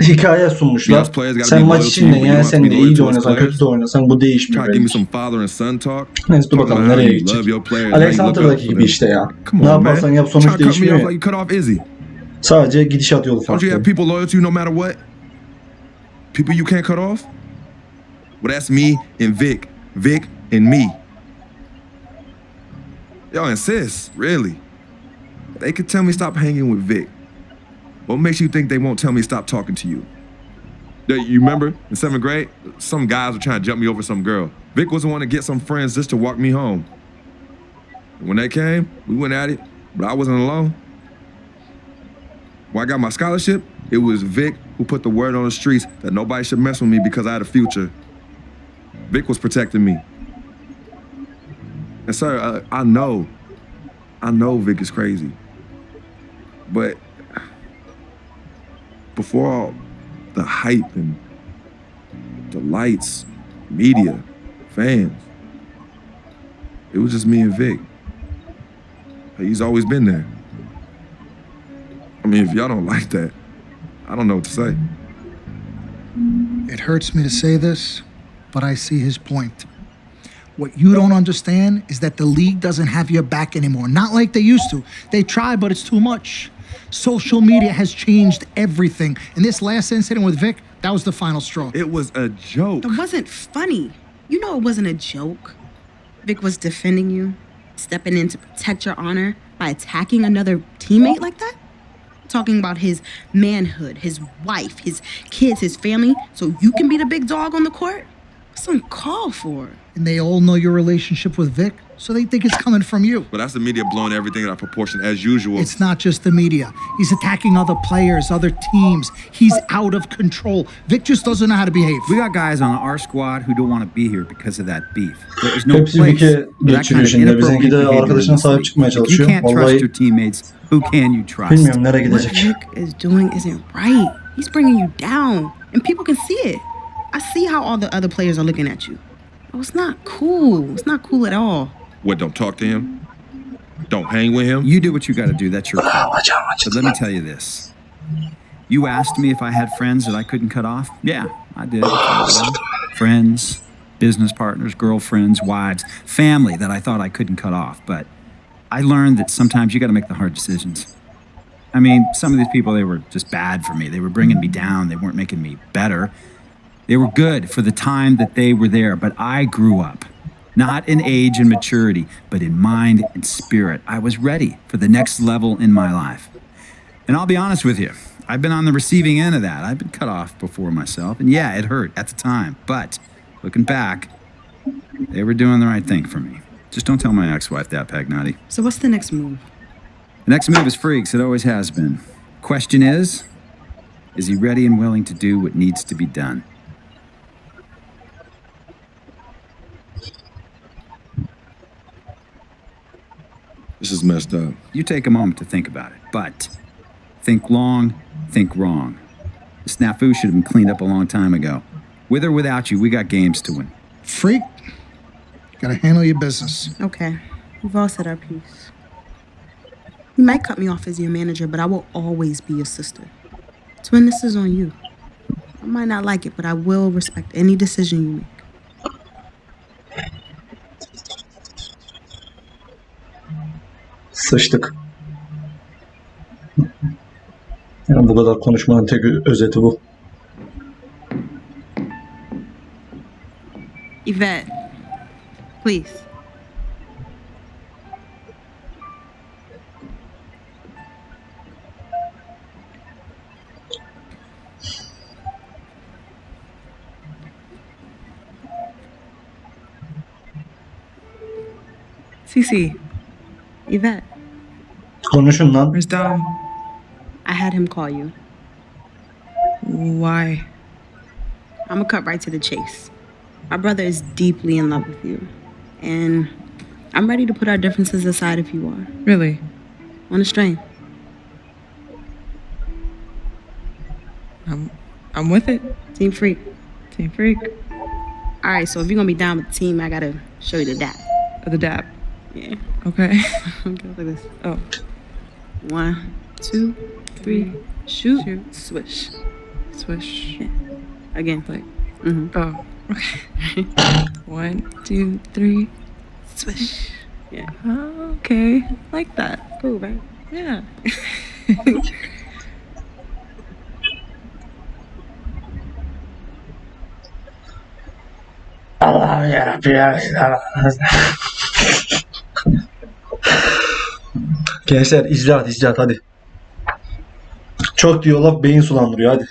Speaker 1: hikaye sunmuşlar. Sen maç içinde yani sen de iyi de oynasan kötü de oynasan bu değişmiyor. Neyse dur bakalım nereye gidecek. Alexander'daki gibi işte ya. Ne yaparsan yap sonuç değişmiyor ya. Sadece gidişat yolu farklı.
Speaker 4: People loyal to you no matter what? People you can't cut off? Well, that's me and Vic. Vic and me. Y'all insist, really. They could tell me stop hanging with Vic. What makes you think they won't tell me stop talking to you? You remember in 7th grade, some guys were trying to jump me over some girl. Vic was the one to get some friends just to walk me home. When they came, we went at it, but I wasn't alone. When I got my scholarship, it was Vic who put the word on the streets that nobody should mess with me because I had a future. Vic was protecting me. And sir, I know Vic is crazy. But before all the hype and the lights, media, fans, it was just me and Vic. He's always been there. I mean, if y'all don't like that, I don't know what to say.
Speaker 13: It hurts me to say this, but I see his point. What you don't understand is that the league doesn't have your back anymore. Not like they used to. They try, but it's too much. Social media has changed everything. And this last incident with Vic, that was the final straw.
Speaker 4: It was a joke.
Speaker 10: It wasn't funny. You know it wasn't a joke. Vic was defending you, stepping in to protect your honor by attacking another teammate like that. Talking about his manhood, his wife, his kids, his family, so you can be the big dog on the court? What's uncalled for?
Speaker 13: And they all know your relationship with Vic, so they think it's coming from you.
Speaker 4: But that's the media blowing everything out of proportion as usual.
Speaker 13: It's not just the media. He's attacking other players, other teams. He's out of control. Vic just doesn't know how to behave.
Speaker 11: We got guys on our squad who don't want to be here because of that beef. There's no
Speaker 1: Hepsi
Speaker 11: place
Speaker 1: Vic'e
Speaker 11: for that kind
Speaker 1: geçiriyor
Speaker 11: of
Speaker 1: şimdi. Bizimki de
Speaker 11: inappropriate
Speaker 1: arkadaşına sahip
Speaker 11: behavior.
Speaker 1: çıkmaya
Speaker 11: If you
Speaker 1: çalışıyor.
Speaker 11: can't trust
Speaker 1: Vallahi
Speaker 11: your teammates, who can you trust?
Speaker 1: bilmiyorum nereye
Speaker 10: What
Speaker 1: gidecek.
Speaker 10: Vic is doing isn't right. He's bringing you down, and people can see it. I see how all the other players are looking at you. Oh, it's not cool. It's not cool at all.
Speaker 4: What, don't talk to him? Don't hang with him?
Speaker 11: You do what you got to do. That's your call. But let me tell you this. You asked me if I had friends that I couldn't cut off. Yeah, I did. Friends, business partners, girlfriends, wives, family that I thought I couldn't cut off. But I learned that sometimes you got to make the hard decisions. I mean, some of these people, they were just bad for me. They were bringing me down. They weren't making me better. They were good for the time that they were there. But I grew up. Not in age and maturity, but in mind and spirit. I was ready for the next level in my life. And I'll be honest with you, I've been on the receiving end of that. I've been cut off before myself. And yeah, it hurt at the time. But looking back, they were doing the right thing for me. Just don't tell my ex-wife that, Pagnotti.
Speaker 10: So what's the next move?
Speaker 11: The next move is Freaks. It always has been. Question is he ready and willing to do what needs to be done?
Speaker 4: This is messed up.
Speaker 11: You take a moment to think about it, but think long, think wrong. The snafu should have been cleaned up a long time ago. With or without you, we got games to win.
Speaker 13: Freak, gotta handle your business.
Speaker 10: Okay, we've all said our piece. You might cut me off as your manager, but I will always be your sister. Twin, this is on you. I might not like it, but I will respect any decision you make.
Speaker 1: Sıçtık. Yani bu kadar konuşmanın tek özeti bu.
Speaker 10: Yvette, please.
Speaker 12: Cece,
Speaker 10: Yvette,
Speaker 1: Konuşun lan.
Speaker 12: where's Dom?
Speaker 10: I had him call you.
Speaker 12: Why?
Speaker 10: I'm gonna cut right to the chase. My brother is deeply in love with you, and I'm ready to put our differences aside if you are.
Speaker 12: Really?
Speaker 10: On a string.
Speaker 12: I'm with it.
Speaker 10: Team Freak.
Speaker 12: Team Freak.
Speaker 10: All right, so if you're gonna be down with the team, I gotta show you the dap.
Speaker 12: The dab.
Speaker 10: Yeah.
Speaker 12: Okay.
Speaker 10: Okay, look at this.
Speaker 12: Oh.
Speaker 10: 1, 2, 3, shoot,
Speaker 12: Shoot.
Speaker 10: swish.
Speaker 12: Swish.
Speaker 10: Yeah. Again.
Speaker 12: Like,
Speaker 10: Mm-hmm.
Speaker 12: oh, okay. 1, 2, 3.
Speaker 10: Swish. Yeah.
Speaker 12: Oh, okay. Like that.
Speaker 10: Cool, right?
Speaker 12: Yeah.
Speaker 1: Allah'ım yarabbim ya. Gençler icraat hadi. Çok diyor laf beyin sulandırıyor hadi.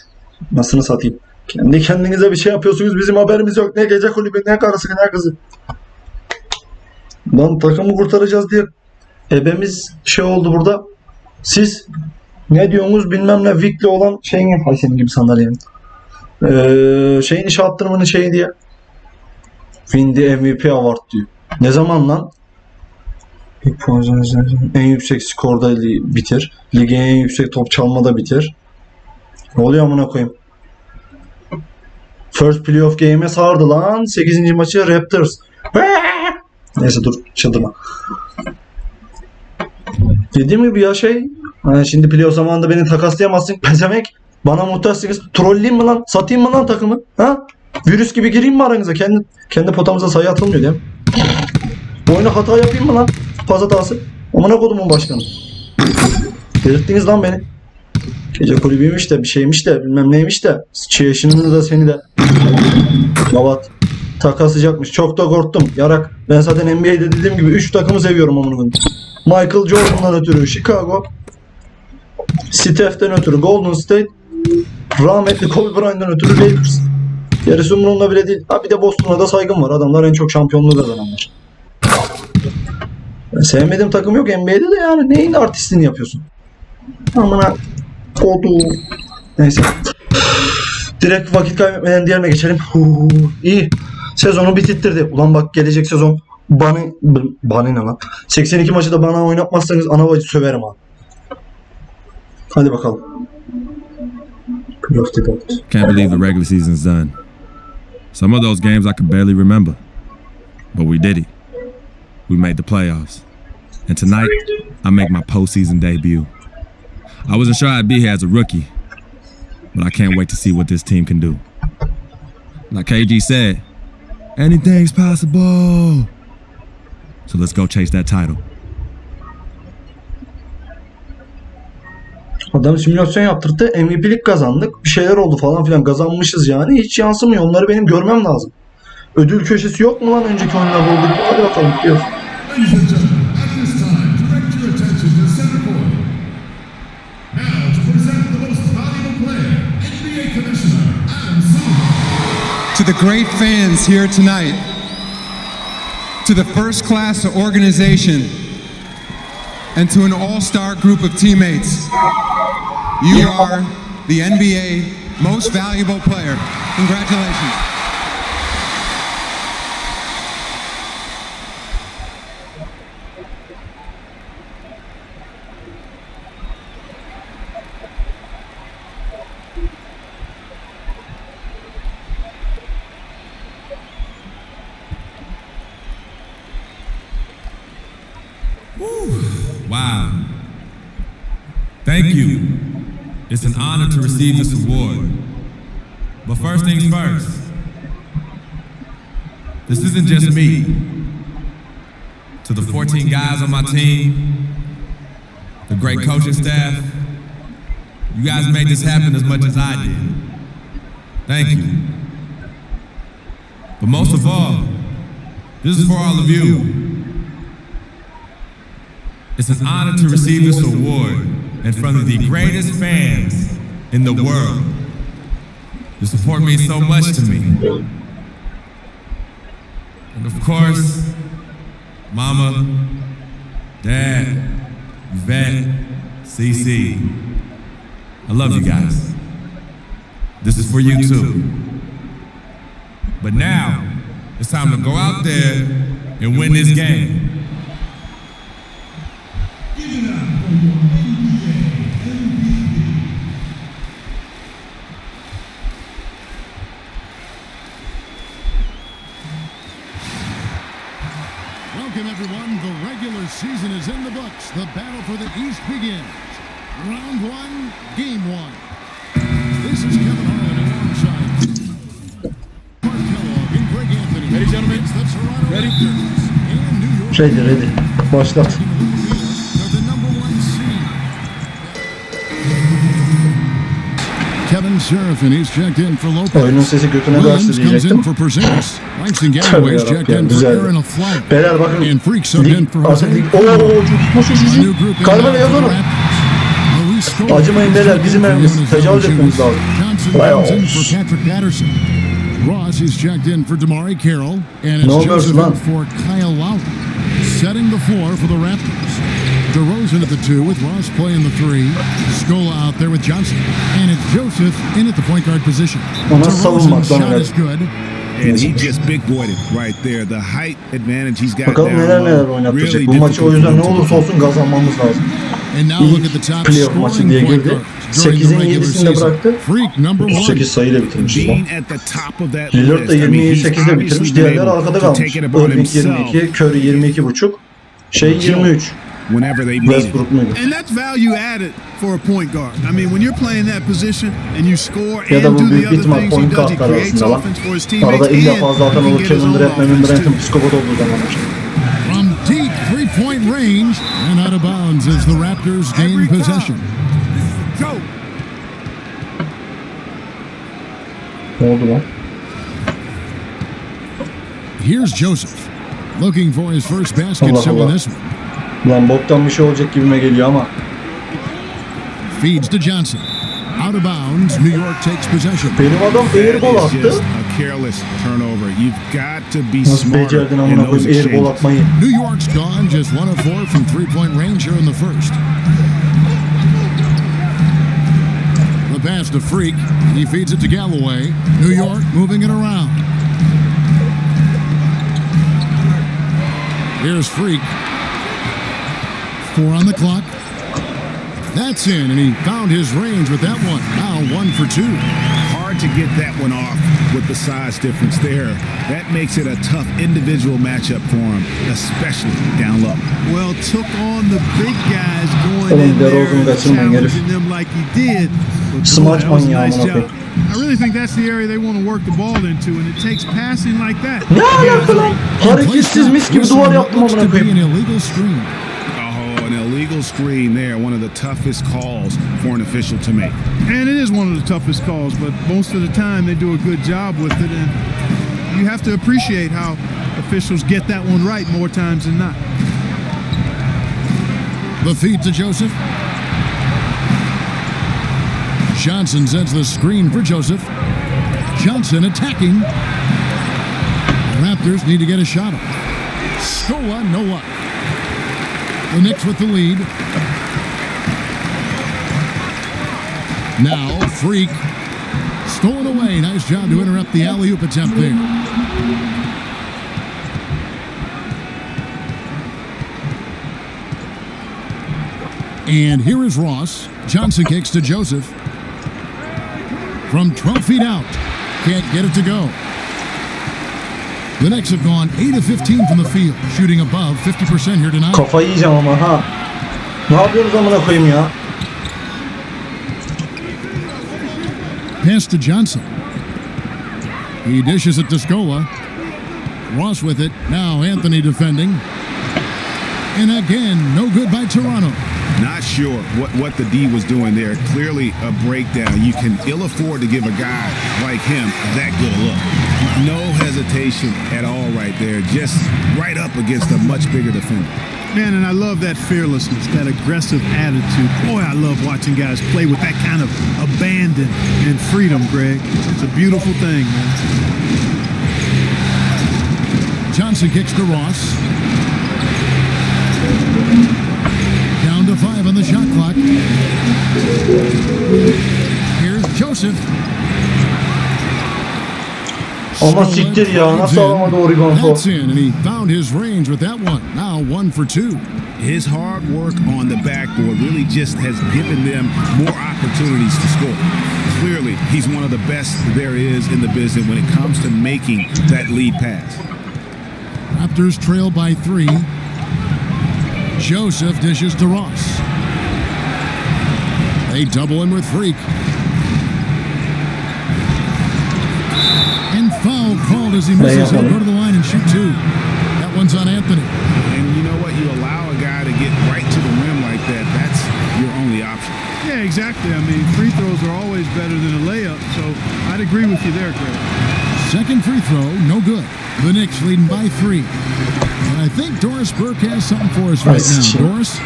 Speaker 1: Nasılını satayım. Kendi kendinize bir şey yapıyorsunuz bizim haberimiz yok. Ne gece kulübü ne karısı ne kızı. Lan takımı kurtaracağız diye ebemiz şey oldu burada. Siz ne diyorsunuz bilmem ne Vic'le olan şeyin hay senin gibi sandalyenin. Şeyin iş attırmanın şeyi diye. Windy MVP Award diyor. Ne zaman lan? En yüksek skorda bitir. Ligin en yüksek top çalmada bitir. Ne oluyor amına koyayım? First playoff game'e sardı lan. 8. maçı Raptors. Neyse dur çıldırma. Dediğim gibi ya şey. Hani şimdi playoff zamanında beni takaslayamazsın. Pezemek. Bana muhtaçsınız. Trolleyeyim mi lan? Satayım mı lan takımı? Ha? Virüs gibi gireyim mi aranıza? Kendi potamıza sayı atılmıyor değil mi? Bu oyuna hata yapayım mı lan? Pas hatası. Amına kodumun başkanı. Delirttiniz lan beni. Gece kulübüymüş de bir şeymiş de bilmem neymiş de. Yaşını da seni de. Babat. Takaslayacakmış. Çok da korktum. Yarak. Ben zaten NBA'de dediğim gibi 3 takımı seviyorum amına koyayım. Michael Jordan'dan ötürü Chicago. Steph'ten ötürü Golden State. Rahmetli Kobe Bryant'dan ötürü Lakers. Gerisi umurumda bile değil. Ha bir de Boston'a da saygım var. Adamlar en çok şampiyonluğu kazananlar. Ben sevmediğim takım yok NBA'de de yani. Neyin artistliğini yapıyorsun? Amına kodu. Neyse. Direkt vakit kaybetmeden diğerine geçelim. İyi. Sezonu bitirttirdi. Ulan bak gelecek sezon bana ne lan? 82 maçı da bana oynatmazsanız ana bacı söverim ha. Hadi bakalım.
Speaker 14: Can't believe the regular season's done. Some of those games I could barely remember. But we did it. We made the playoffs. And tonight, I make my postseason debut. I wasn't sure I'd be here as a rookie, but I can't wait to see what this team can do. Like KG said, anything's possible. So let's go chase that title.
Speaker 1: Adam simülasyon yaptırdı. MVP'lik kazandık. Bir şeyler oldu falan filan. Kazanmışız yani. Hiç yansımıyor. Onları benim görmem lazım. Ödül köşesi yok mu lan önceki oyunlarda olduğu gibi? Hadi bakalım. Gidiyoruz.
Speaker 15: to the great fans here tonight, to the first-class organization, and to an all-star group of teammates. You are the NBA most valuable player. Congratulations.
Speaker 14: Wow. Thank you. It's an honor to receive this award. But first things first, this isn't just me. To the 14 guys on my team, the great coaching staff, you guys made this happen as much as I did. Thank you. But most of all, this is for all of you. It's an honor to receive this award in front of the greatest fans in the world. Your support means so much to me. And of course, Mama, Dad, Yvette, CC. I love you guys. This is for you too. But now, it's time to go out there and win this game.
Speaker 2: Welcome, everyone. The regular season is in the books. The battle for the East begins. Round one, game one. This is Kevin Harlan alongside Mark Kellogg and Greg Anthony.
Speaker 7: Ready, gentlemen? Ready?
Speaker 1: Ready. Başlat.
Speaker 2: Kevin Serafin, he's checked in for Lopez.
Speaker 1: Oyunun sesi götüne
Speaker 2: Williams
Speaker 1: dersi
Speaker 2: comes in
Speaker 1: diyecektim.
Speaker 2: for Porzingis. Langston Galloway's checked in for Aaron Aflac.
Speaker 1: Beyler bakın.
Speaker 2: And Freak subbed in for Jose.
Speaker 1: Artık lig. Ooo çok Kalbine yazalım. Acımayın beyler, bizim evimiz. Tecavüz etmemiz lazım.
Speaker 2: Ross is checked in for Damari Carroll. And
Speaker 1: No
Speaker 2: it's Joseph
Speaker 1: mercy,
Speaker 2: in for Kyle Lowry. Setting the floor for the Raptors. DeRozan at the 2 with Ross playing the 3. Scola out there with Johnson. And it's Joseph in at the point guard position. DeRozan's shot is good.
Speaker 5: And he just big boyed it right there. The height advantage he's got
Speaker 1: Bakalım neler oynatacak. Bu maçı o yüzden ne olursa olsun kazanmamız lazım. İlk playoff maçı diye girdi. 8'in 7'sinde bıraktı. 38 sayıyla bitirmişiz lan. Lillard da 28'de bitirmiş. Diğerleri arkada kalmış. Irving 22, Curry 22,5. 23. Westbrook muydu?
Speaker 3: And that's value added for a point guard. I mean, when you're playing that position and you score
Speaker 1: Ya da
Speaker 3: and
Speaker 1: bu
Speaker 3: do the
Speaker 1: büyük
Speaker 3: other
Speaker 1: ihtimal
Speaker 3: things he
Speaker 1: point
Speaker 3: does, he
Speaker 1: guardlar
Speaker 3: creates
Speaker 1: arasında lan.
Speaker 3: offense for his teammates
Speaker 1: Arada illa
Speaker 3: and
Speaker 1: fazla atan
Speaker 3: he can
Speaker 1: olur.
Speaker 3: get his
Speaker 1: Kevin
Speaker 3: own
Speaker 1: Durant, Memphis
Speaker 3: offense
Speaker 1: Brand'in
Speaker 3: too.
Speaker 1: psikopat olduğu zamanlar.
Speaker 2: From deep three-point range and out of bounds as the Raptors gain possession.
Speaker 1: Ne oldu lan?
Speaker 2: Here's Joseph looking for his first basket
Speaker 1: Allah
Speaker 2: so
Speaker 1: Allah.
Speaker 2: in this one.
Speaker 1: Lan boktan bir şey olacak gibime geliyor ama.
Speaker 2: Feeds to Johnson. Out of bounds, New York takes possession.
Speaker 1: Benim adam airball attı.
Speaker 5: A careless turnover. You've got to be
Speaker 1: Nasıl
Speaker 5: smart
Speaker 1: becerdin
Speaker 5: in
Speaker 1: amına
Speaker 5: those
Speaker 1: koyayım airball
Speaker 5: exchanges.
Speaker 1: atmayı?
Speaker 2: New York's gone just 1 of 4 from three-point range here in the first. The pass to Freak. He feeds it to Galloway. New York moving it around. Here's Freak. 4 on the clock. That's in, and he found his range with that one. Now 1 for 2.
Speaker 5: Hard to get that one off with the size difference there. That makes it a tough individual matchup for him, especially down low.
Speaker 3: Well, took on the big guys going
Speaker 1: Oğlum
Speaker 3: in there
Speaker 1: DeRozan'ı
Speaker 3: and
Speaker 1: kaçırmayın herif.
Speaker 3: challenging them like he did. But boy,
Speaker 1: Smaç
Speaker 3: that was a
Speaker 1: manyağı
Speaker 3: nice
Speaker 1: amına
Speaker 3: job.
Speaker 1: koyayım.
Speaker 3: I really think that's the area they want to work the ball into, and it takes passing like that.
Speaker 1: Ne alaka lan? Hareketsiz mis gibi duvar yaptım amına koyayım.
Speaker 2: Illegal screen.
Speaker 5: Oh, an illegal screen there. One of the toughest calls for an official to make.
Speaker 3: And it is one of the toughest calls, but most of the time they do a good job with it, and you have to appreciate how officials get that one right more times than not.
Speaker 2: The feed to Joseph. Johnson sets the screen for Joseph.
Speaker 3: Johnson attacking. The Raptors need to get a shot off. Scola, no up. The Knicks with the lead. Now, Freak. Stolen away. Nice job to interrupt the alley-oop attempt there. And here is Ross. Johnson kicks to Joseph. From 12 feet out. Can't get it to go. The Knicks have gone 8 of 15 from the field, shooting above 50% here tonight.
Speaker 1: Kafayı yiyeceğim ama ha. Ne yapıyorsunuz amına koyayım ya?
Speaker 3: Pass to Johnson. He dishes it to Scola. Ross with it. Now Anthony defending. And again, no good by Toronto.
Speaker 5: Not sure what the D was doing there. Clearly a breakdown. You can ill afford to give a guy like him that good a look. No hesitation at all right there. Just right up against a much bigger defender.
Speaker 3: Man, and I love that fearlessness, that aggressive attitude. Boy, I love watching guys play with that kind of abandon and freedom, Greg. It's a beautiful thing, man. Johnson kicks to Ross. Down to 5 on the shot clock. Here's Joseph.
Speaker 1: Ama siktir ya, nasıl alamadı Oregon
Speaker 3: That's in, and he found his range with that one. Now 1 for 2.
Speaker 5: His hard work on the backboard really just has given them more opportunities to score. Clearly, he's one of the best there is in the business when it comes to making that lead pass.
Speaker 3: Raptors trail by 3. Joseph dishes to Ross. They double him with Freak. And foul called as he misses. He'll go to the line and shoot 2. That one's on Anthony.
Speaker 5: And you know what? You allow a guy to get right to the rim like that. That's your only option.
Speaker 3: Yeah, exactly. I mean, free throws are always better than a layup, so I'd agree with you there, Greg. Second free throw, no good. The Knicks leading by 3. And I think Doris Burke has something for us right now. Doris?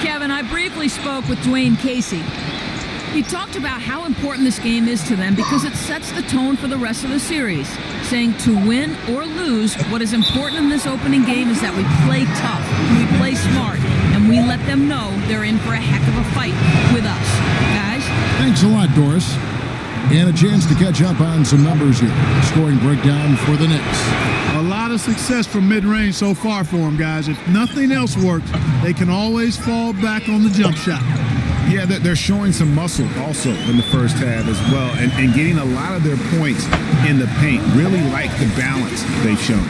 Speaker 6: Kevin, I briefly spoke with Dwayne Casey. He talked about how important this game is to them because it sets the tone for the rest of the series, saying to win or lose, what is important in this opening game is that we play tough, we play smart, and we let them know they're in for a heck of a fight with us. Guys?
Speaker 3: Thanks a lot, Doris. And a chance to catch up on some numbers here. Scoring breakdown for the Knicks. A lot of success from mid-range so far for them, guys. If nothing else works, they can always fall back on the jump shot.
Speaker 5: Yeah, they're showing some muscle also in the first half as well, and getting a lot of their points in the paint. Really like the balance they've shown.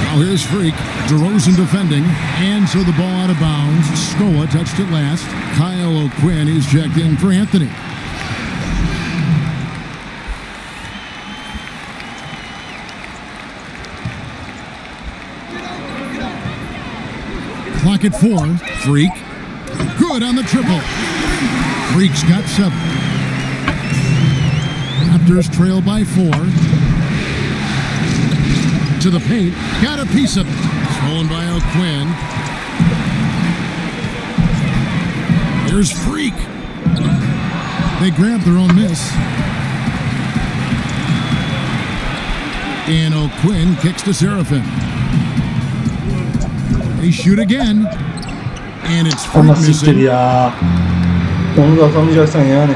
Speaker 3: Now here's Freak. DeRozan defending, and so the ball out of bounds. Scola touched it last. Kyle O'Quinn is checked in for Anthony. Clock at 4. Freak. Good on the triple. Freak's got 7. Raptors trail by 4. To the paint. Got a piece of it. Stolen by O'Quinn. Here's Freak. They grab their own miss. And O'Quinn kicks to Seraphin. They shoot again. And it's Freak
Speaker 1: Ama siktir
Speaker 3: missing.
Speaker 1: ya. Onu da atamayacaksan yani.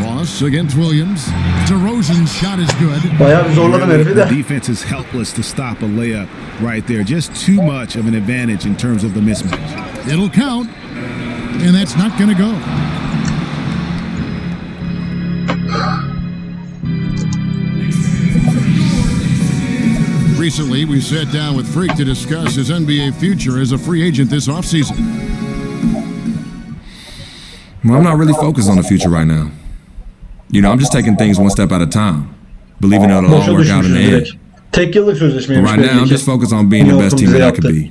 Speaker 3: Ross against Williams. DeRozan's shot is good.
Speaker 1: Bayağı bir zorladım herifi de.
Speaker 5: The defense is helpless to stop a layup right there. Just too much of an advantage in terms of the mismatch.
Speaker 3: It'll count. And that's not going to go. Recently, we sat down with Freak to discuss his NBA future as a free agent this offseason.
Speaker 14: Well, I'm not really focused on the future right now. You know, I'm just taking things one step at a time, believing it'll all
Speaker 1: Boşa
Speaker 14: work out in the
Speaker 1: düşmüşüz
Speaker 14: end.
Speaker 1: direkt. Tek yıllık
Speaker 14: But
Speaker 1: sözleşmeymiş
Speaker 14: right now, I'm
Speaker 1: belli
Speaker 14: just
Speaker 1: ki.
Speaker 14: focused on being the best team that I could be.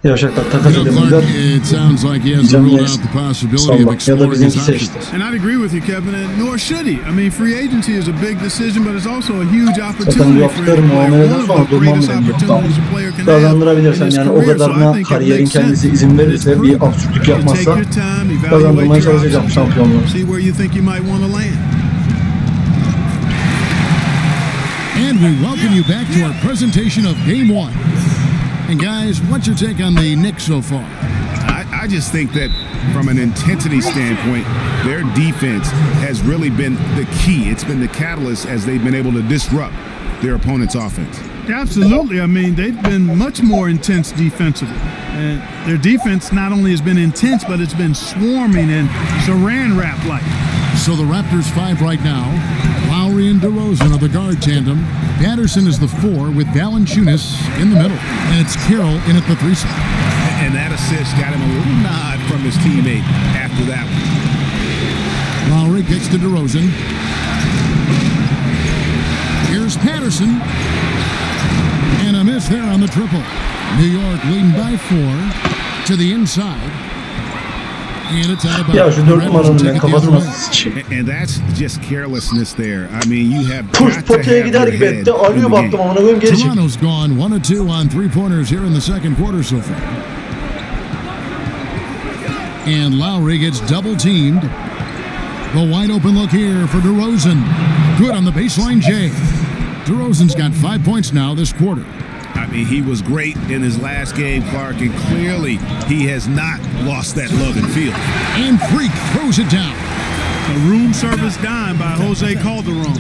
Speaker 1: Yavşaklar takas edemediler.
Speaker 2: It sounds like he hasn't ruled out the possibility of
Speaker 1: Ya da
Speaker 2: exploring his
Speaker 1: bizimki
Speaker 2: options.
Speaker 1: seçti.
Speaker 3: And I'd agree with you, Kevin, and nor should he. I mean, free agency is a big decision, but it's also a huge
Speaker 1: Zaten bu
Speaker 3: opportunity for
Speaker 1: yaptıkları
Speaker 3: him to play.
Speaker 1: muameleden
Speaker 3: One
Speaker 1: sonra
Speaker 3: of the
Speaker 1: durmam
Speaker 3: greatest
Speaker 1: benim yok.
Speaker 3: opportunities a player can have in
Speaker 1: Kazandırabilirsen
Speaker 3: his
Speaker 1: yani o
Speaker 3: career, so I
Speaker 1: kadarına
Speaker 3: think it
Speaker 1: kariyerin
Speaker 3: makes sense.
Speaker 1: kendisi izin
Speaker 3: It's
Speaker 1: verirse, bir
Speaker 3: prudent
Speaker 1: absürtlük
Speaker 3: to
Speaker 1: yapmazsa
Speaker 3: take your time, evaluate
Speaker 1: kazandırmaya
Speaker 3: your
Speaker 1: çalışacağım
Speaker 3: options,
Speaker 1: şampiyonluğu.
Speaker 3: see where you think you might want to land.
Speaker 2: And we welcome you back to our presentation of Game 1. And guys, what's your take on the Knicks so far?
Speaker 5: I just think that from an intensity standpoint, their defense has really been the key. It's been the catalyst as they've been able to disrupt their opponent's offense.
Speaker 3: Absolutely. I mean, they've been much more intense defensively. And their defense not only has been intense, but it's been swarming and saran wrap-like.
Speaker 2: So the Raptors 5 right now. Lowry and DeRozan are the guard tandem. Patterson is the 4 with Valanciunas in the middle. And it's Carroll in at the 3 spot.
Speaker 5: And that assist got him a little nod from his teammate after that one.
Speaker 2: Lowry kicks to DeRozan. Here's Patterson. And a miss there on the triple. New York leading by 4 to the inside. And it's out of bounds.
Speaker 1: Ya şu 4 numaranın ben
Speaker 2: Take it the other
Speaker 1: kafasına
Speaker 2: way.
Speaker 1: sıçayım.
Speaker 5: And that's just carelessness there. I mean, you have
Speaker 1: Push
Speaker 5: got to
Speaker 1: potaya
Speaker 5: have
Speaker 1: gider
Speaker 5: your
Speaker 1: gibi
Speaker 5: head
Speaker 1: etti.
Speaker 5: in the
Speaker 1: Alıyor
Speaker 5: game.
Speaker 1: baktım amına koyayım geri çekti.
Speaker 2: Toronto's gone 1 of 2 on 3-pointers here in the second quarter so far. And Lowry gets double teamed. The wide open look here for DeRozan. Good on the baseline, Jay. DeRozan's got 5 points now this quarter.
Speaker 5: I mean, he was great in his last game, Clark, and clearly he has not lost that love and feel.
Speaker 2: And Freak throws it down.
Speaker 3: A room service dime by Jose Calderon.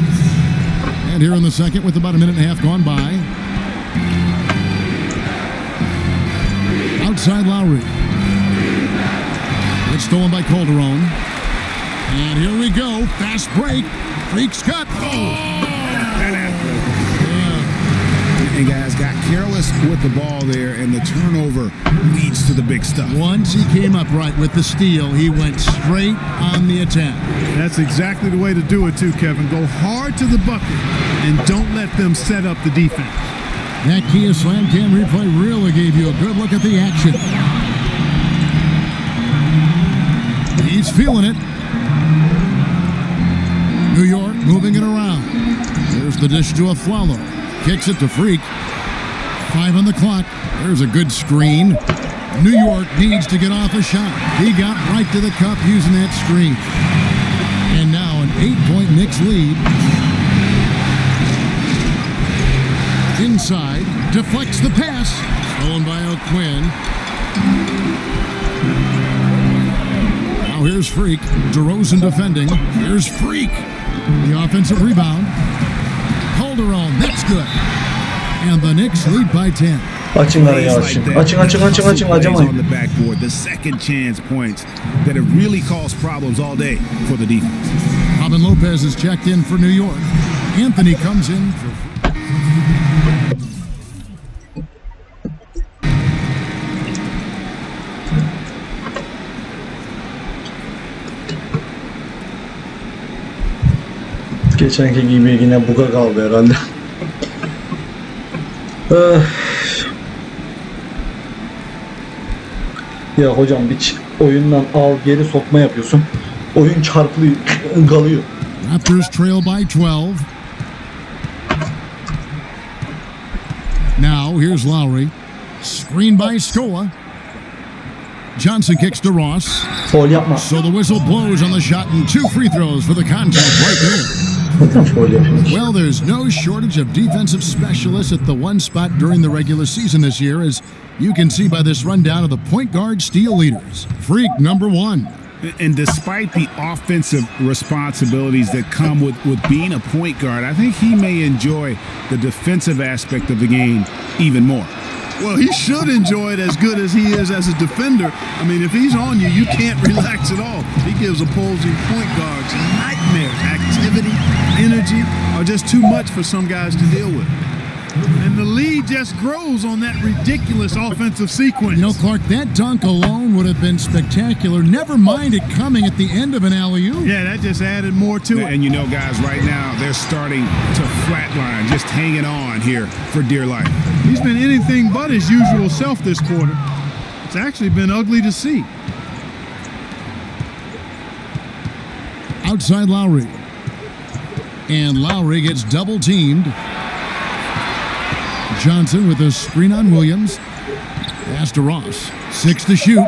Speaker 2: And here in the second with about a minute and a half gone by. Outside Lowry. It's stolen by Calderon. And here we go. Fast break. Freak's cut.
Speaker 5: And guys got careless with the ball there, and the turnover leads to the big stuff.
Speaker 2: Once he came up right with the steal, he went straight on the attack.
Speaker 3: That's exactly the way to do it too, Kevin. Go hard to the bucket and don't let them set up the defense.
Speaker 2: That Kia Slam Cam replay really gave you a good look at the action. He's feeling it. New York moving it around. There's the dish to Aflalo. Kicks it to Freak. 5 on the clock. There's a good screen. New York needs to get off a shot. He got right to the cup using that screen. And now an 8-point Knicks lead. Inside, deflects the pass. Stolen by O'Quinn. Now here's Freak. DeRozan defending. Here's Freak. The offensive rebound. Calderon, that's good. And the Knicks lead by 10.
Speaker 1: Açın arayı açın. Açın acımayın.
Speaker 5: On the backboard, the second chance points that have really caused problems all day for the defense.
Speaker 2: Robin Lopez is checked in for New York. Anthony comes in for...
Speaker 1: Geçenki gibi yine buga kaldı herhalde. Ya hocam bir oyundan al geri sokma yapıyorsun. Oyun çarpılıyor, galıyor.
Speaker 2: Raptors trail by 12. Now here's Lowry. Screen by Scoa. Johnson kicks to Ross.
Speaker 1: Foul yapma.
Speaker 2: So the whistle blows on the shot and 2 free throws for the contact right there. Well, there's no shortage of defensive specialists at the one spot during the regular season this year, as you can see by this rundown of the point guard steal leaders. Freak number 1.
Speaker 5: And despite the offensive responsibilities that come with being a point guard, I think he may enjoy the defensive aspect of the game even more.
Speaker 3: Well, he should enjoy it as good as he is as a defender. I mean, if he's on you, you can't relax at all. He gives opposing point guards nightmares. Activity, energy are just too much for some guys to deal with. And the lead just grows on that ridiculous offensive sequence.
Speaker 2: You know, Clark, that dunk alone would have been spectacular. Never mind it coming at the end of an alley-oop.
Speaker 3: Yeah, that just added more to it.
Speaker 5: And you know, guys, right now, they're starting to flatline, just hanging on here for dear life.
Speaker 3: He's been anything but his usual self this quarter. It's actually been ugly to see.
Speaker 2: Outside Lowry. And Lowry gets double teamed. Johnson with a screen on Williams. Pass to Ross. 6 to shoot.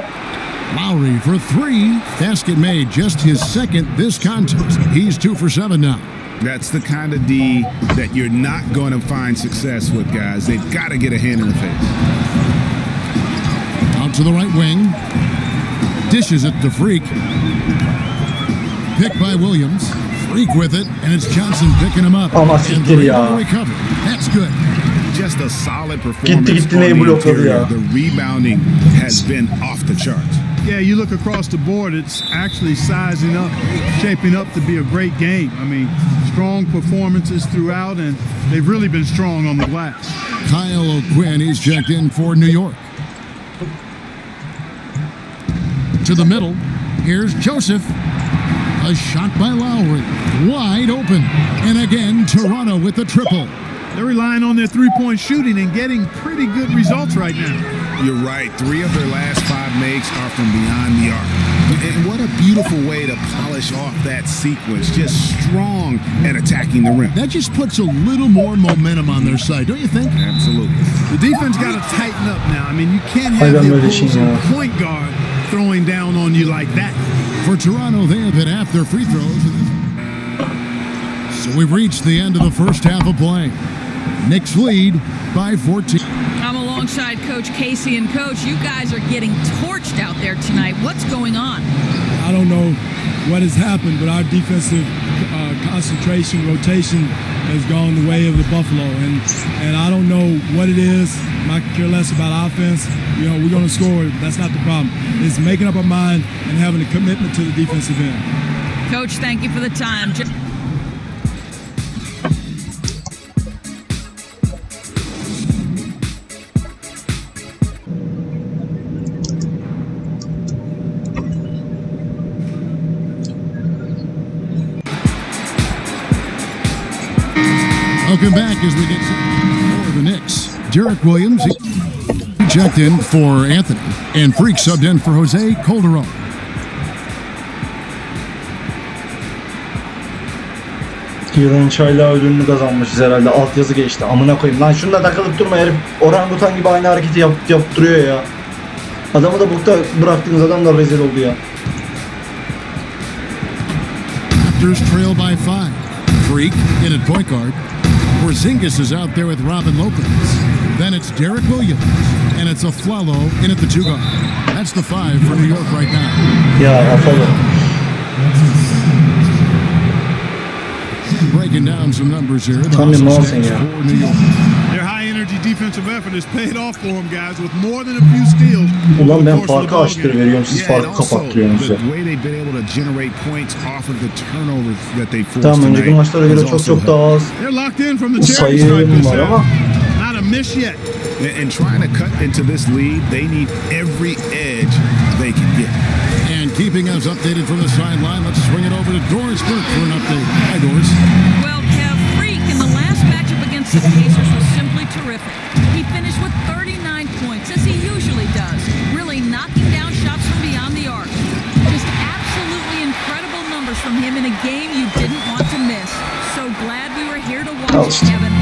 Speaker 2: Lowry for 3. Basket made. Just his second this contest. He's 2 for 7 now.
Speaker 5: That's the kind of D that you're not going to find success with, guys. They've got to get a hand in the face.
Speaker 2: Out to the right wing. Dishes it to Freak. Picked by Williams. Freak with it, and it's Johnson picking him up.
Speaker 1: Ama
Speaker 2: And
Speaker 1: siktir ya.
Speaker 2: recover. That's good.
Speaker 5: Just a solid performance.
Speaker 1: Gitti
Speaker 5: on
Speaker 1: neyi
Speaker 5: the
Speaker 1: blokladı
Speaker 5: interior.
Speaker 1: ya.
Speaker 5: The rebounding has been off the charts.
Speaker 3: Yeah, you look across the board, it's actually sizing up, shaping up to be a great game. I mean, strong performances throughout, and they've really been strong on the glass.
Speaker 2: Kyle O'Quinn, he's checked in for New York. To the middle, here's Joseph. A shot by Lowry, wide open. And again, Toronto with the triple.
Speaker 3: They're relying on their three-point shooting and getting pretty good results right now.
Speaker 5: You're right. 3 of their last 5 makes are from beyond the arc. And what a beautiful way to polish off that sequence. Just strong and attacking the rim.
Speaker 2: That just puts a little more momentum on their side, don't you think?
Speaker 5: Absolutely.
Speaker 3: The defense got to tighten up now. I mean, you can't have the opposing point guard throwing down on you like that.
Speaker 2: For Toronto, they have hit half their free throws. So we've reached the end of the first half of play. Knicks lead by 14.
Speaker 6: I'm alongside Coach Casey, and Coach, you guys are getting torched out there tonight. What's going on?
Speaker 16: I don't know what has happened, but our defensive concentration, rotation has gone the way of the Buffalo, and I don't know what it is. I could care less about offense. You know, we're going to score. That's not the problem. It's making up our mind and having a commitment to the defensive end.
Speaker 6: Coach, thank you for the time.
Speaker 2: Welcome back as we get for the Knicks. Derek Williams checked in for Anthony, and Freak subbed in for Jose Calderon.
Speaker 1: Yılın çaylağı ödülünü kazanmışız herhalde. Altyazı geçti. Amına koyayım. Lan şununla takılıp durma herif. Orangutan gibi aynı hareketi yaptırıyor ya. Adamı da bukta bıraktığınız adam da rezil oldu ya.
Speaker 2: Raptors trail by 5. Freak in at point guard. Porzingis is out there with Robin Lopez. Then it's Derek Williams, and it's Aflalo in at the 2 guard. That's the 5 for New York right now.
Speaker 1: Ya Aflalo.
Speaker 2: Breaking down some numbers here.
Speaker 1: Tam bir malsın ya.
Speaker 3: Their high-energy defensive effort has paid off for them, guys, with more than a few steals.
Speaker 1: Ulan ben farkı açtırıveriyorum, siz farkı kapattırıyorsunuz ya. Tamam, önceki maçlara göre çok daha az sayım var ama
Speaker 3: not a miss yet.
Speaker 5: And trying to cut into this lead, they need every edge they can get.
Speaker 2: And keeping us updated from the sideline, let's swing it over to Doris Burke for an update. Hi, Doris.
Speaker 6: Well, Kev, Freak in the last matchup against the Pacers was simply terrific. He finished with 39 points, as he usually does, really knocking down shots from beyond the arc. Just absolutely incredible numbers from him in a game you didn't want to miss. So glad we were here to watch, Kevin.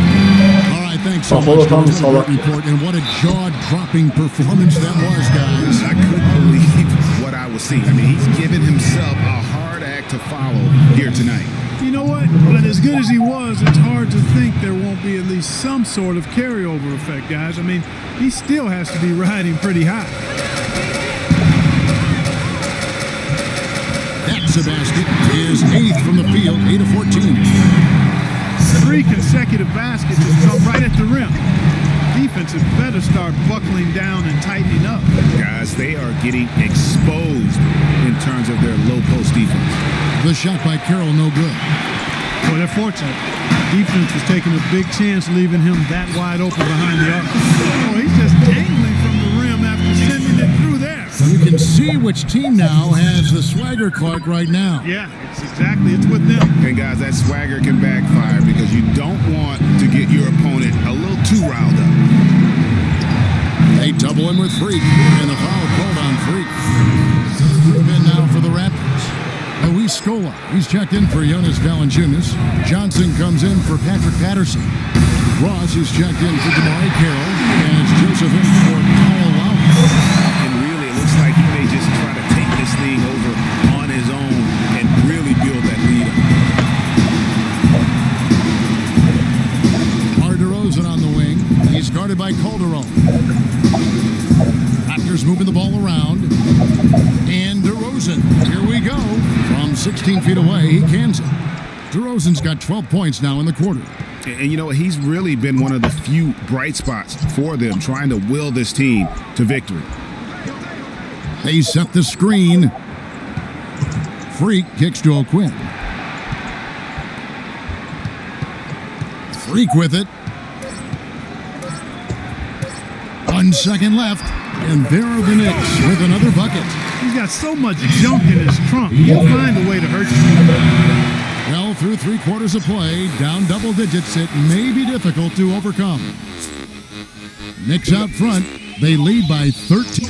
Speaker 2: All right, thanks so much. Report, and what a jaw-dropping performance that was, guys.
Speaker 5: I couldn't believe what I was seeing. I mean, he's given himself a hard act to follow here tonight.
Speaker 3: You know what? But as good as he was, it's hard to think there won't be at least some sort of carryover effect, guys. I mean, he still has to be riding pretty high.
Speaker 2: That's a basket. His 8th from the field, 8 of 14.
Speaker 3: 3 consecutive baskets have come right at the rim. Defense had better start buckling down and tightening up.
Speaker 5: Guys, they are getting exposed in terms of their low post defense.
Speaker 2: The shot by Carroll, no good.
Speaker 3: Well, they're fortunate. Defense was taking a big chance leaving him that wide open behind the arc. Oh, he's just dangling from the rim after sending it through there.
Speaker 2: You can see which team now has the swagger clock right now.
Speaker 3: Yeah, it's with them.
Speaker 5: And guys, that swagger can backfire because you don't want to get your opponent a little too riled up.
Speaker 2: They double him with Freak, and the foul Freak. In now for the Raptors. Luis Scola, he's checked in for Jonas Valanciunas. Johnson comes in for Patrick Patterson. Ross is checked in for DeMar Carroll. And it's Joseph in for Kyle Lowry.
Speaker 5: And really, it looks like he may just try to take this thing over on his own and really build that lead up.
Speaker 2: Mar DeRozan on the wing. He's guarded by Calderon. Raptors moving the ball around. And DeRozan, here we go. From 16 feet away, he cans it. DeRozan's got 12 points now in the quarter.
Speaker 5: And you know, he's really been one of the few bright spots for them, trying to will this team to victory.
Speaker 2: They set the screen. Freak kicks to O'Quinn. Freak with it. 1 second left. And there are the Knicks with another bucket.
Speaker 3: He's got so much junk in his trunk. He'll find a way to hurt you.
Speaker 2: Well, through 3 quarters of play, down double digits, it may be difficult to overcome. Knicks out front. They lead by 13.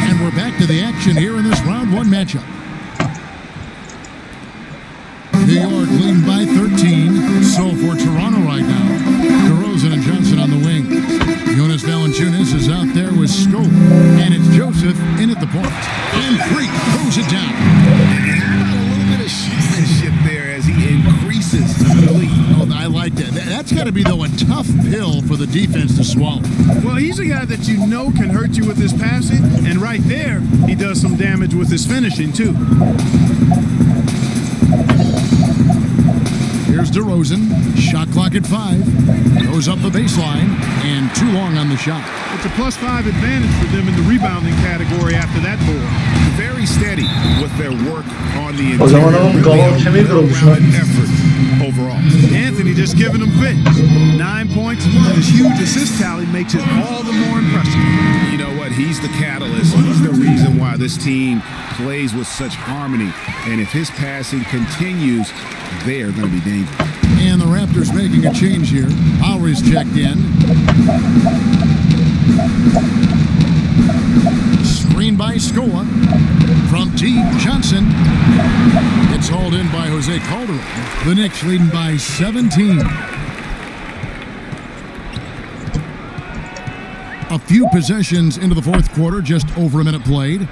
Speaker 2: And we're back to the action here in this round 1 matchup. New York leading by 13. So for Toronto right now, DeRozan and Johnson on the wing. Jonas Valanciunas is out there with Scope. And it's Joseph in at the point. And Freak throws it down.
Speaker 5: A little bit of ship there as he increases the lead.
Speaker 2: Oh, I like that. That's got to be, though, a tough pill for the defense to swallow.
Speaker 3: Well, he's a guy that you know can hurt you with his passing, and right there, he does some damage with his finishing, too.
Speaker 2: Here's DeRozan. Shot clock at 5. Goes up the baseline. And too long on the shot.
Speaker 3: It's a +5 advantage for them in the rebounding category after that board.
Speaker 5: Very steady with their work on the
Speaker 1: O zaman onun galon kemiği kırılmışlar.
Speaker 5: effort overall.
Speaker 3: Anthony just giving them fits. 9 points, and his huge assist tally makes it all the more impressive.
Speaker 5: You know what? He's the catalyst. He's the reason why this team plays with such harmony. And if his passing continues, they are going to be dangerous.
Speaker 2: And the Raptors making a change here. Lowry's checked in. Screen by Scola. From deep, Johnson. It's hauled in by Jose Calderon. The Knicks leading by 17. A few possessions into the 4th quarter, just over a minute played.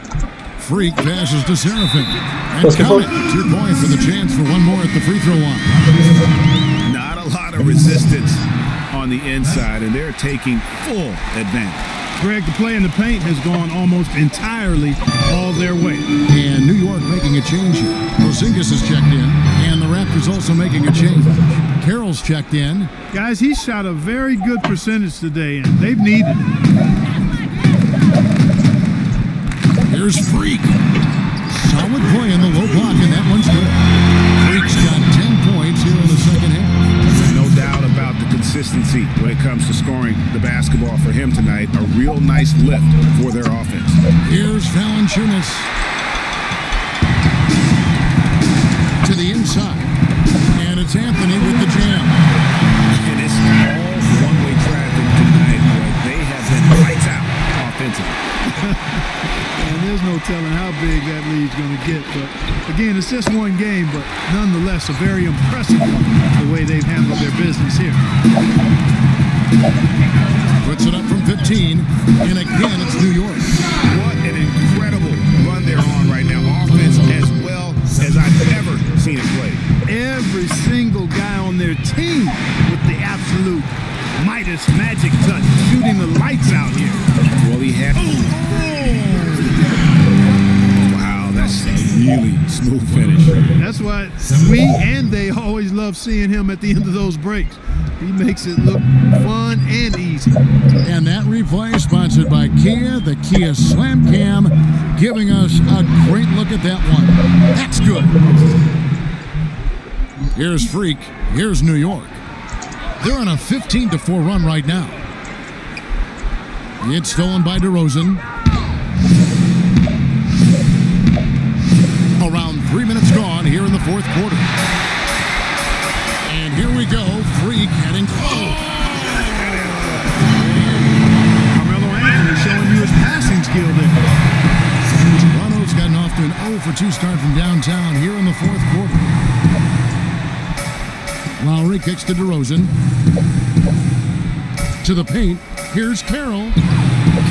Speaker 2: Freak passes to Seraphin. And count it. 2 points for the chance for one more at the free throw line.
Speaker 5: Not a lot of resistance on the inside, and they're taking full advantage.
Speaker 3: Greg, the play in the paint has gone almost entirely all their way.
Speaker 2: And New York making a change here. Porzingis is checked in, and the Raptors also making a change. Carroll's checked in.
Speaker 3: Guys, he shot a very good percentage today, and they've needed it.
Speaker 2: Here's Freak. Solid play in the low block, and that one's good. Freak's got 10 points here in the second half.
Speaker 5: No doubt about the consistency when it comes to scoring the basketball for him tonight. A real nice lift for their offense.
Speaker 2: Here's Valanciunas. To the inside. And it's Anthony with the jam.
Speaker 5: And it's all one-way traffic tonight, but they have been lights out offensively.
Speaker 3: And there's no telling how big that lead's going to get. But again, it's just one game, but nonetheless a very impressive one, the way they've handled their business here.
Speaker 2: Puts it up from 15, and again it's New York.
Speaker 5: What an incredible run they're on right now. Offense as well as I've ever seen it play.
Speaker 3: Every single guy on their team with the absolute Midas magic touch, shooting the lights out here.
Speaker 5: Well, he had... Wow, that's a really smooth finish.
Speaker 3: That's why we and they always love seeing him at the end of those breaks. He makes it look fun and easy.
Speaker 2: And that replay sponsored by Kia, the Kia Slam Cam, giving us a great look at that one. That's good. Here's Freak. Here's New York. They're on a 15-4 run right now. It's stolen by DeRozan. Around 3 minutes gone here in the 4th quarter. And here we go. Freak heading. 2 start from downtown here in the 4th quarter. Lowry kicks to DeRozan. To the paint. Here's Carroll.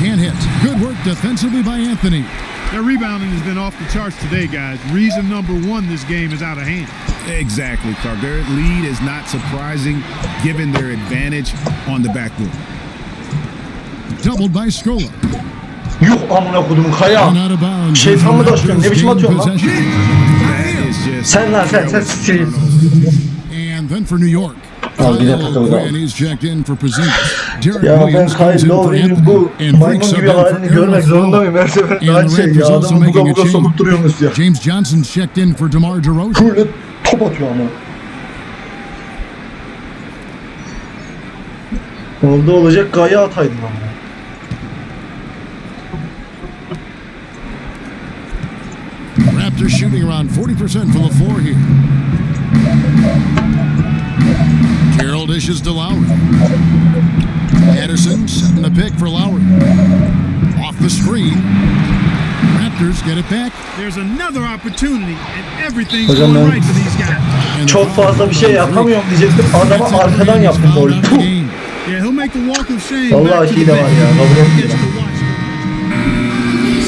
Speaker 2: Can't hit. Good work defensively by Anthony.
Speaker 3: Their rebounding has been off the charts today, guys. Reason number 1, this game is out of hand.
Speaker 5: Exactly, Clark. Their lead is not surprising given their advantage on the backboard.
Speaker 2: Doubled by Scola.
Speaker 1: Yuh amına kodum Kaya. Şeytan mı taşıyorsun? Ne biçim atıyorsun lan? Sen lan sen siktir.
Speaker 2: And then for New York.
Speaker 1: Al bir de takıldı. Ya ben Kyle Lowry'nin bu maymun gibi halini görmek zorunda mıyım her seferinde? Aynı şey ya, adamı buga sokup duruyorsunuz ya.
Speaker 2: James Johnson checked in for DeMar DeRozan.
Speaker 1: Şöyle top atıyor ama. Oldu olacak Kaya ataydın ama.
Speaker 2: Raptors shooting around 40% from the floor here. Carroll dishes to Lowry. Anderson setting the pick for Lowry. Off the screen. Raptors get it back.
Speaker 3: There's another opportunity and everything's going right for these guys.
Speaker 1: Çok fazla bir şey yapamıyorum diyecektim. Adama arkadan yaptım golü.
Speaker 3: Yeah, he'll make the walk of shame.
Speaker 1: Vallahi hile var ya. Kabul etmiyorum.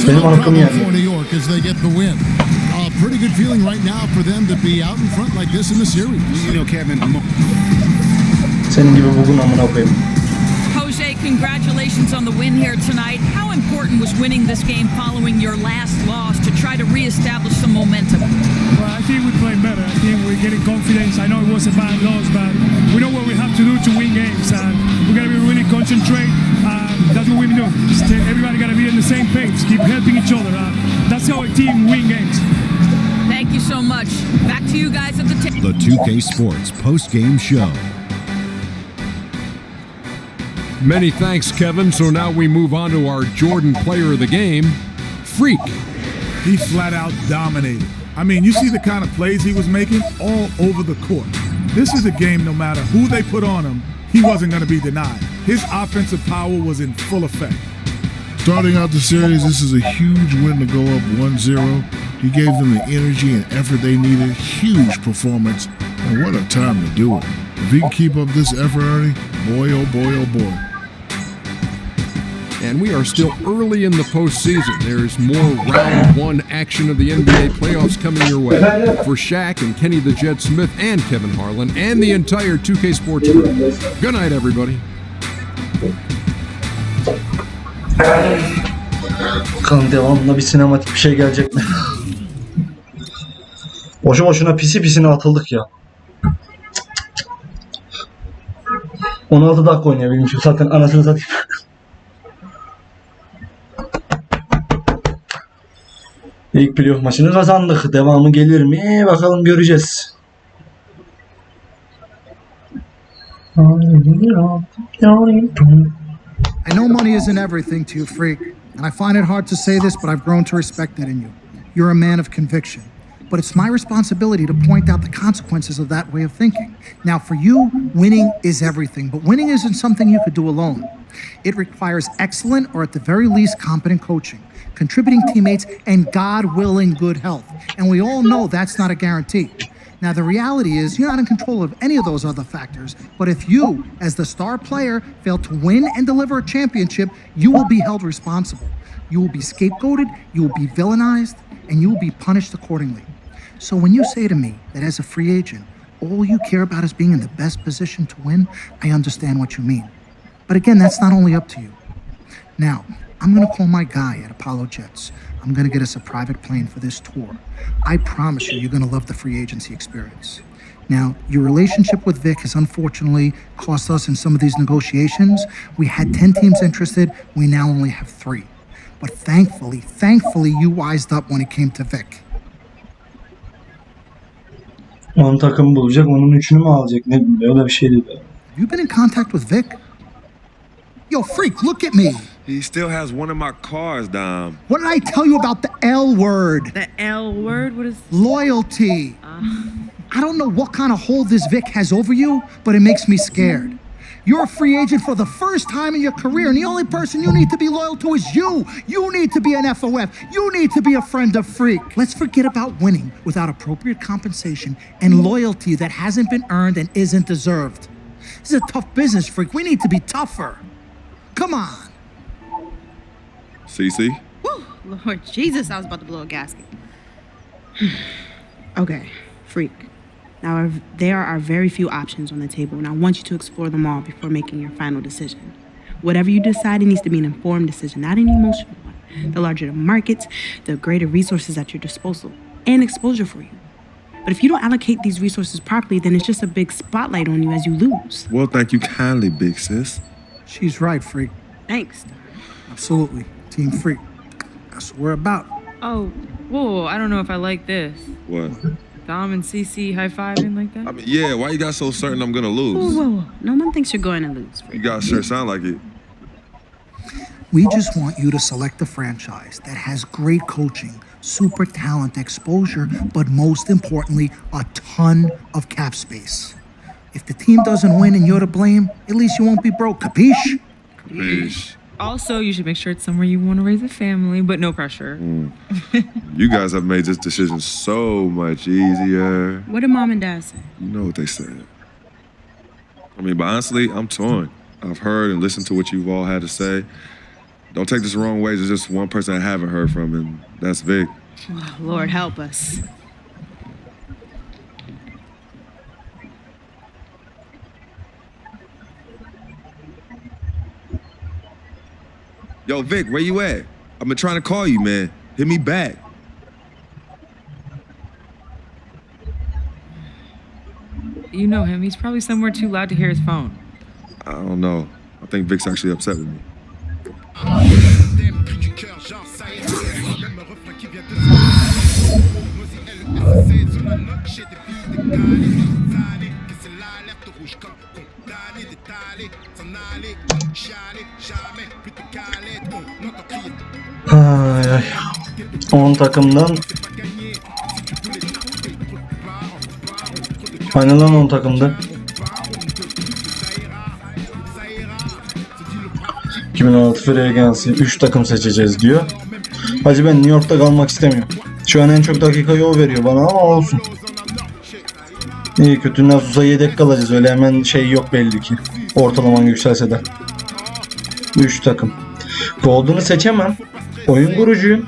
Speaker 1: Benim hakkım yani.
Speaker 2: As they get the win. A pretty good feeling right now for them to be out in front like this in the series.
Speaker 5: You know, Kevin.
Speaker 1: Senin gibi bugün amına koyayım.
Speaker 6: Jose, congratulations on the win here tonight. How important was winning this game following your last loss to try to reestablish some momentum?
Speaker 16: Well, I think we played better. I think we're getting confidence. I know it was a bad loss, but we know what we have to do to win games. And we're going to be really concentrate. That's what we do. Everybody got to be on the same page. Keep helping each other. That's how a team win games.
Speaker 6: Thank you so much. Back to you guys at the table.
Speaker 2: The 2K Sports post-game show.
Speaker 7: Many thanks, Kevin. So now we move on to our Jordan player of the game, Freak.
Speaker 9: He flat out dominated. I mean, you see the kind of plays he was making all over the court. This is a game, no matter who they put on him, he wasn't going to be denied. His offensive power was in full effect.
Speaker 8: Starting out the series, this is a huge win to go up 1-0. He gave them the energy and effort they needed. Huge performance, and what a time to do it. If he can keep up this effort, Ernie, boy, oh boy, oh boy.
Speaker 7: And we are still early in the postseason. There's more round 1 action of the NBA playoffs coming your way. For Shaq and Kenny the Jet Smith and Kevin Harlan and the entire 2K Sports group. Good night, everybody.
Speaker 1: Bakalım devamında bir sinematik bir şey gelecek mi? Boşu boşuna pisi pisine atıldık ya. 16 dakika oynayabilmişim zaten, anasını satayım. İlk playoff maçını kazandık. Devamı gelir mi? Bakalım, göreceğiz.
Speaker 13: I know money isn't everything to you, Freak, and I find it hard to say this, but I've grown to respect that in you. You're a man of conviction. But it's my responsibility to point out the consequences of that way of thinking. Now, for you, winning is everything, but winning isn't something you could do alone. It requires excellent, or at the very least, competent coaching, contributing teammates, and, God willing, good health. And we all know that's not a guarantee. Now, the reality is you're not in control of any of those other factors, but if you, as the star player, fail to win and deliver a championship, you will be held responsible. You will be scapegoated, you will be villainized, and you will be punished accordingly. So when you say to me that as a free agent, all you care about is being in the best position to win, I understand what you mean. But again, that's not only up to you. Now, I'm going to call my guy at Apollo Jets. I'm going to get us a private plane for this tour. I promise you're going to love the free agency experience. Now, your relationship with Vic has unfortunately cost us in some of these negotiations. We had 10 teams interested. We now only have 3. But thankfully, you wised up when it came to Vic.
Speaker 1: 10 takım bulacak, onun 3'ünü mü alacak? Ne bileyim, öyle bir şeydi.
Speaker 13: Have you been in contact with Vic? Yo, Freak, look at me.
Speaker 4: He still has one of my cars, Dom.
Speaker 13: What did I tell you about the L word?
Speaker 12: The L word? What is...
Speaker 13: Loyalty. I don't know what kind of hold this Vic has over you, but it makes me scared. You're a free agent for the first time in your career, and the only person you need to be loyal to is you. You need to be an FOF. You need to be a friend of Freak. Let's forget about winning without appropriate compensation and loyalty that hasn't been earned and isn't deserved. This is a tough business, Freak. We need to be tougher. Come on.
Speaker 4: CC?
Speaker 10: Whew, Lord Jesus, I was about to blow a gasket. Okay, Freak. Now, there are very few options on the table, and I want you to explore them all before making your final decision. Whatever you decide, it needs to be an informed decision, not an emotional one. The larger the markets, the greater resources at your disposal, and exposure for you. But if you don't allocate these resources properly, then it's just a big spotlight on you as you lose.
Speaker 4: Well, thank you kindly, big sis.
Speaker 13: She's right, Freak.
Speaker 10: Thanks.
Speaker 13: Absolutely. Team Freak. That's what we're about.
Speaker 12: Oh, whoa, I don't know if I like this.
Speaker 4: What?
Speaker 12: Dom and CC high-fiving like that?
Speaker 4: I mean, yeah, why you got so certain I'm gonna lose?
Speaker 10: Whoa. No one thinks you're going to lose, Freak.
Speaker 4: You guys sure sound like it.
Speaker 13: We just want you to select a franchise that has great coaching, super talent, exposure, but most importantly, a ton of cap space. If the team doesn't win and you're to blame, at least you won't be broke. Capiche?
Speaker 4: Capiche.
Speaker 12: Also, you should make sure it's somewhere you want to raise a family, but no pressure.
Speaker 4: You guys have made this decision so much easier.
Speaker 10: What did Mom and Dad say?
Speaker 4: You know what they said. I mean, but honestly, I'm torn. I've heard and listened to what you've all had to say. Don't take this the wrong way. There's just one person I haven't heard from, and that's Vic.
Speaker 10: Oh, Lord help us.
Speaker 4: Yo, Vic, where you at? I've been trying to call you, man. Hit me back.
Speaker 12: You know him. He's probably somewhere too loud to hear his phone.
Speaker 4: I don't know. I think Vic's actually upset with me.
Speaker 1: Ay ay. 10 takımdan Hani lan 10 takımda 2016 FREQ'İN 3 takım seçeceğiz diyor. Hacı ben New York'ta kalmak istemiyorum. Şu an en çok dakikayı o veriyor bana ama olsun. İyi kötü nasılsa yedek kalacağız, öyle hemen şey yok belli ki. Ortalaman yükselse de. 3 takım. Golden'ı seçemem. Oyun kurucuyum.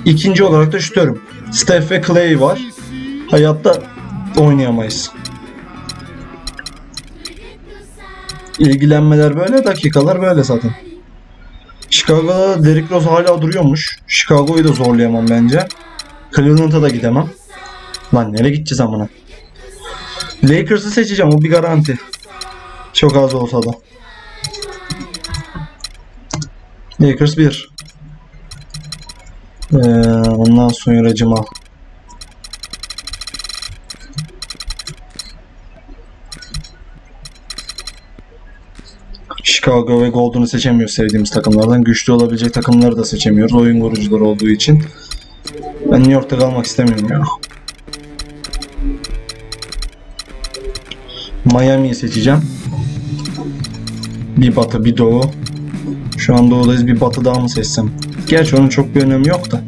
Speaker 1: İkinci olarak da şütörüm. Steph ve Clay var. Hayatta oynayamayız. İlgilenmeler böyle, dakikalar böyle zaten. Chicago'da Derrick Rose hala duruyormuş. Chicago'yu da zorlayamam bence. Cleveland'a da gidemem. Lan nereye gideceğiz amına? Lakers'ı seçeceğim, o bir garanti. Çok az olsa da. Lakers 1. Ondan sonra Cima. Chicago ve Golden'ı seçemiyoruz sevdiğimiz takımlardan. Güçlü olabilecek takımları da seçemiyoruz. Oyun kurucuları olduğu için. Ben New York'ta kalmak istemiyorum ya. Miami'yi seçeceğim. Bir batı bir doğu. Şu an doğudayız, bir batı daha mı seçsem? Gerçi onun çok bir önemi yok da.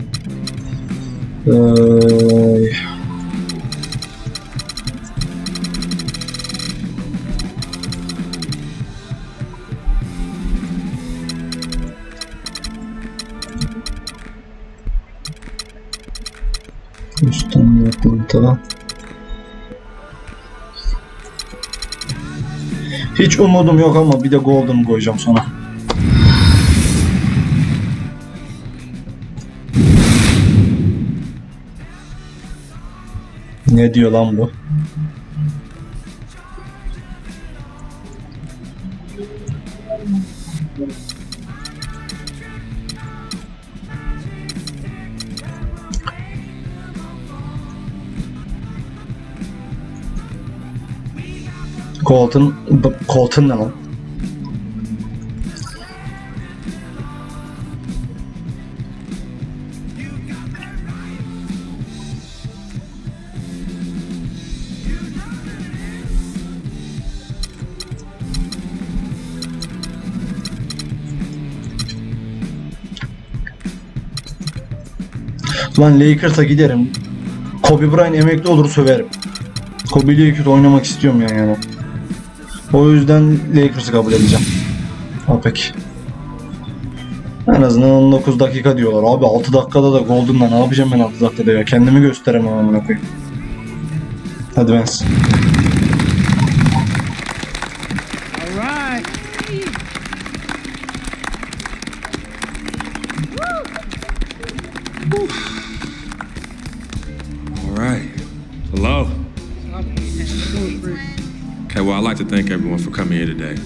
Speaker 1: Üstten yapalım tamam. Hiç umudum yok ama bir de Golden koyacağım sonra. Ne diyor lan bu? Colton ne lan? Lan Lakers'a giderim. Kobe Bryant emekli olur söverim. Kobe ile kötü oynamak istiyorum yani. O yüzden Lakers'ı kabul edeceğim. Ha peki. En azından 19 dakika diyorlar. Abi 6 dakikada da Golden'la ne yapacağım ben 6 dakikada ya? Kendimi gösteremem amına koyayım. Hadi ben.
Speaker 14: Hello. Okay, well, I'd like to thank everyone for coming here today.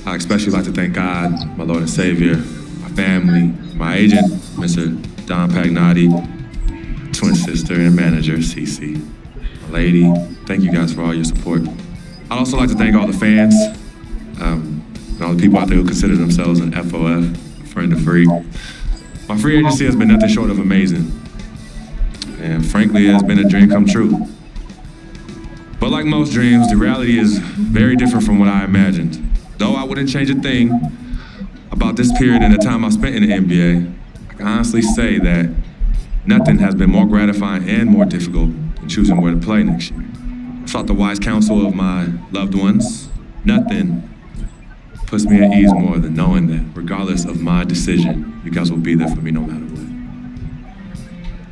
Speaker 14: I especially like to thank God, my Lord and Savior, my family, my agent, Mr. Don Pagnotti, twin sister and manager, Cece, my lady. Thank you guys for all your support. I'd also like to thank all the fans, and all the people out there who consider themselves an FOF, friend of Freak. My free agency has been nothing short of amazing. And frankly, it has been a dream come true. But like most dreams, the reality is very different from what I imagined. Though I wouldn't change a thing about this period and the time I spent in the NBA, I can honestly say that nothing has been more gratifying and more difficult than choosing where to play next year. I sought the wise counsel of my loved ones. Nothing puts me at ease more than knowing that regardless of my decision, you guys will be there for me no matter what.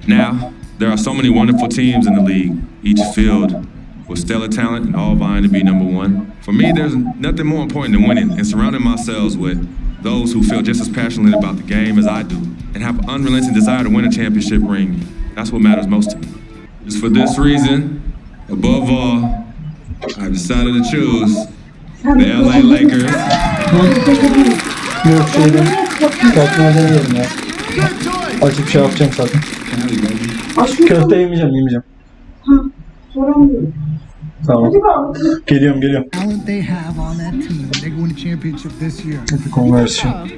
Speaker 14: Now, there are so many wonderful teams in the league, each filled with stellar talent and all vying to be number one. For me, there's nothing more important than winning and surrounding myself with those who feel just as passionately about the game as I do and have an unrelenting desire to win a championship ring. That's what matters most to me. It's for this reason, above all, I've decided to choose the LA Lakers.
Speaker 1: Yok şeyden kalkmadan yerim ya. Açıp şey yapacağım zaten. Köfte yemeyeceğim. Tamam. Geliyorum.
Speaker 13: Talent they have on that team, they're going to championship this year.
Speaker 1: Konversiyon.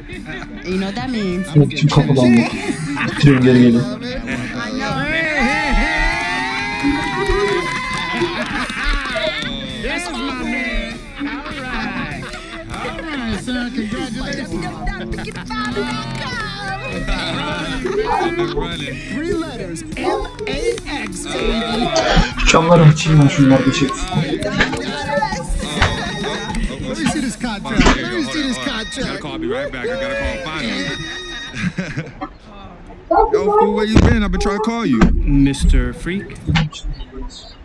Speaker 10: You know what that means?
Speaker 1: Yok için kapıdan yok. Bitiriyorum geri geliyorum.
Speaker 2: Three letters, M-A-X,
Speaker 1: Camları açayım ben şunlar bir şey.
Speaker 2: Let me see this contract.
Speaker 4: I'll be right back. I gotta call FINAL. Yo, fool, where you been? I've been trying to call you.
Speaker 17: Mr. Freak?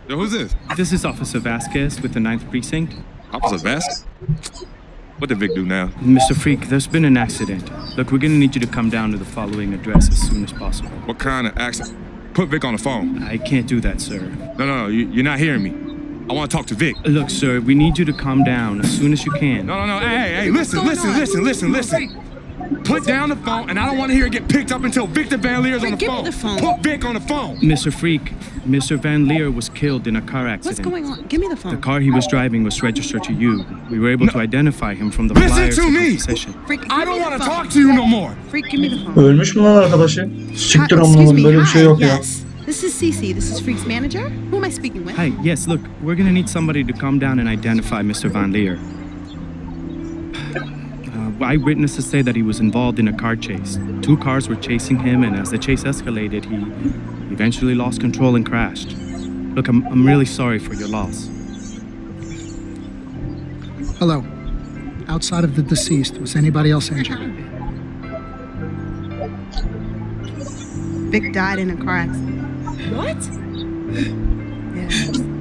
Speaker 4: Yo, who's this?
Speaker 17: This is Officer Vasquez with the 9th Precinct.
Speaker 4: Officer Vasquez? What did Vic do now?
Speaker 17: Mr. Freak, there's been an accident. Look, we're gonna need you to come down to the following address as soon as possible.
Speaker 4: What kind of accident? Put Vic on the phone.
Speaker 17: I can't do that, sir.
Speaker 4: No, you're not hearing me. I want to talk to Vic.
Speaker 17: Look, sir, we need you to calm down as soon as you can.
Speaker 4: No. Hey, listen. Put down the phone, and I don't want to hear it get picked up until Victor Van Lier's on the phone.
Speaker 10: Give me the phone.
Speaker 4: Put Vic on the phone.
Speaker 17: Mr. Freak, Mr. Van Lier was killed in a car accident.
Speaker 10: What's going on? Give me the phone.
Speaker 17: The car he was driving was registered to you. We were able to identify him from the flyers
Speaker 4: Listen to me.
Speaker 10: Freak,
Speaker 4: I don't want to talk to you no more.
Speaker 10: Freak, give me the phone.
Speaker 1: Ölmüş mü lan arkadaşı? Siktir amına böyle bir şey yok ya.
Speaker 10: Yes. This is Cece. This is Freak's manager. Who am I speaking with?
Speaker 17: Hi, yes, look, we're gonna need somebody to come down and identify Mr. Van Lier. Eyewitnesses say that he was involved in a car chase. 2 cars were chasing him, and as the chase escalated, he eventually lost control and crashed. Look, I'm really sorry for your loss.
Speaker 13: Hello. Outside of the deceased, was anybody else injured?
Speaker 10: Vic died in a car accident.
Speaker 12: What?
Speaker 10: Yeah.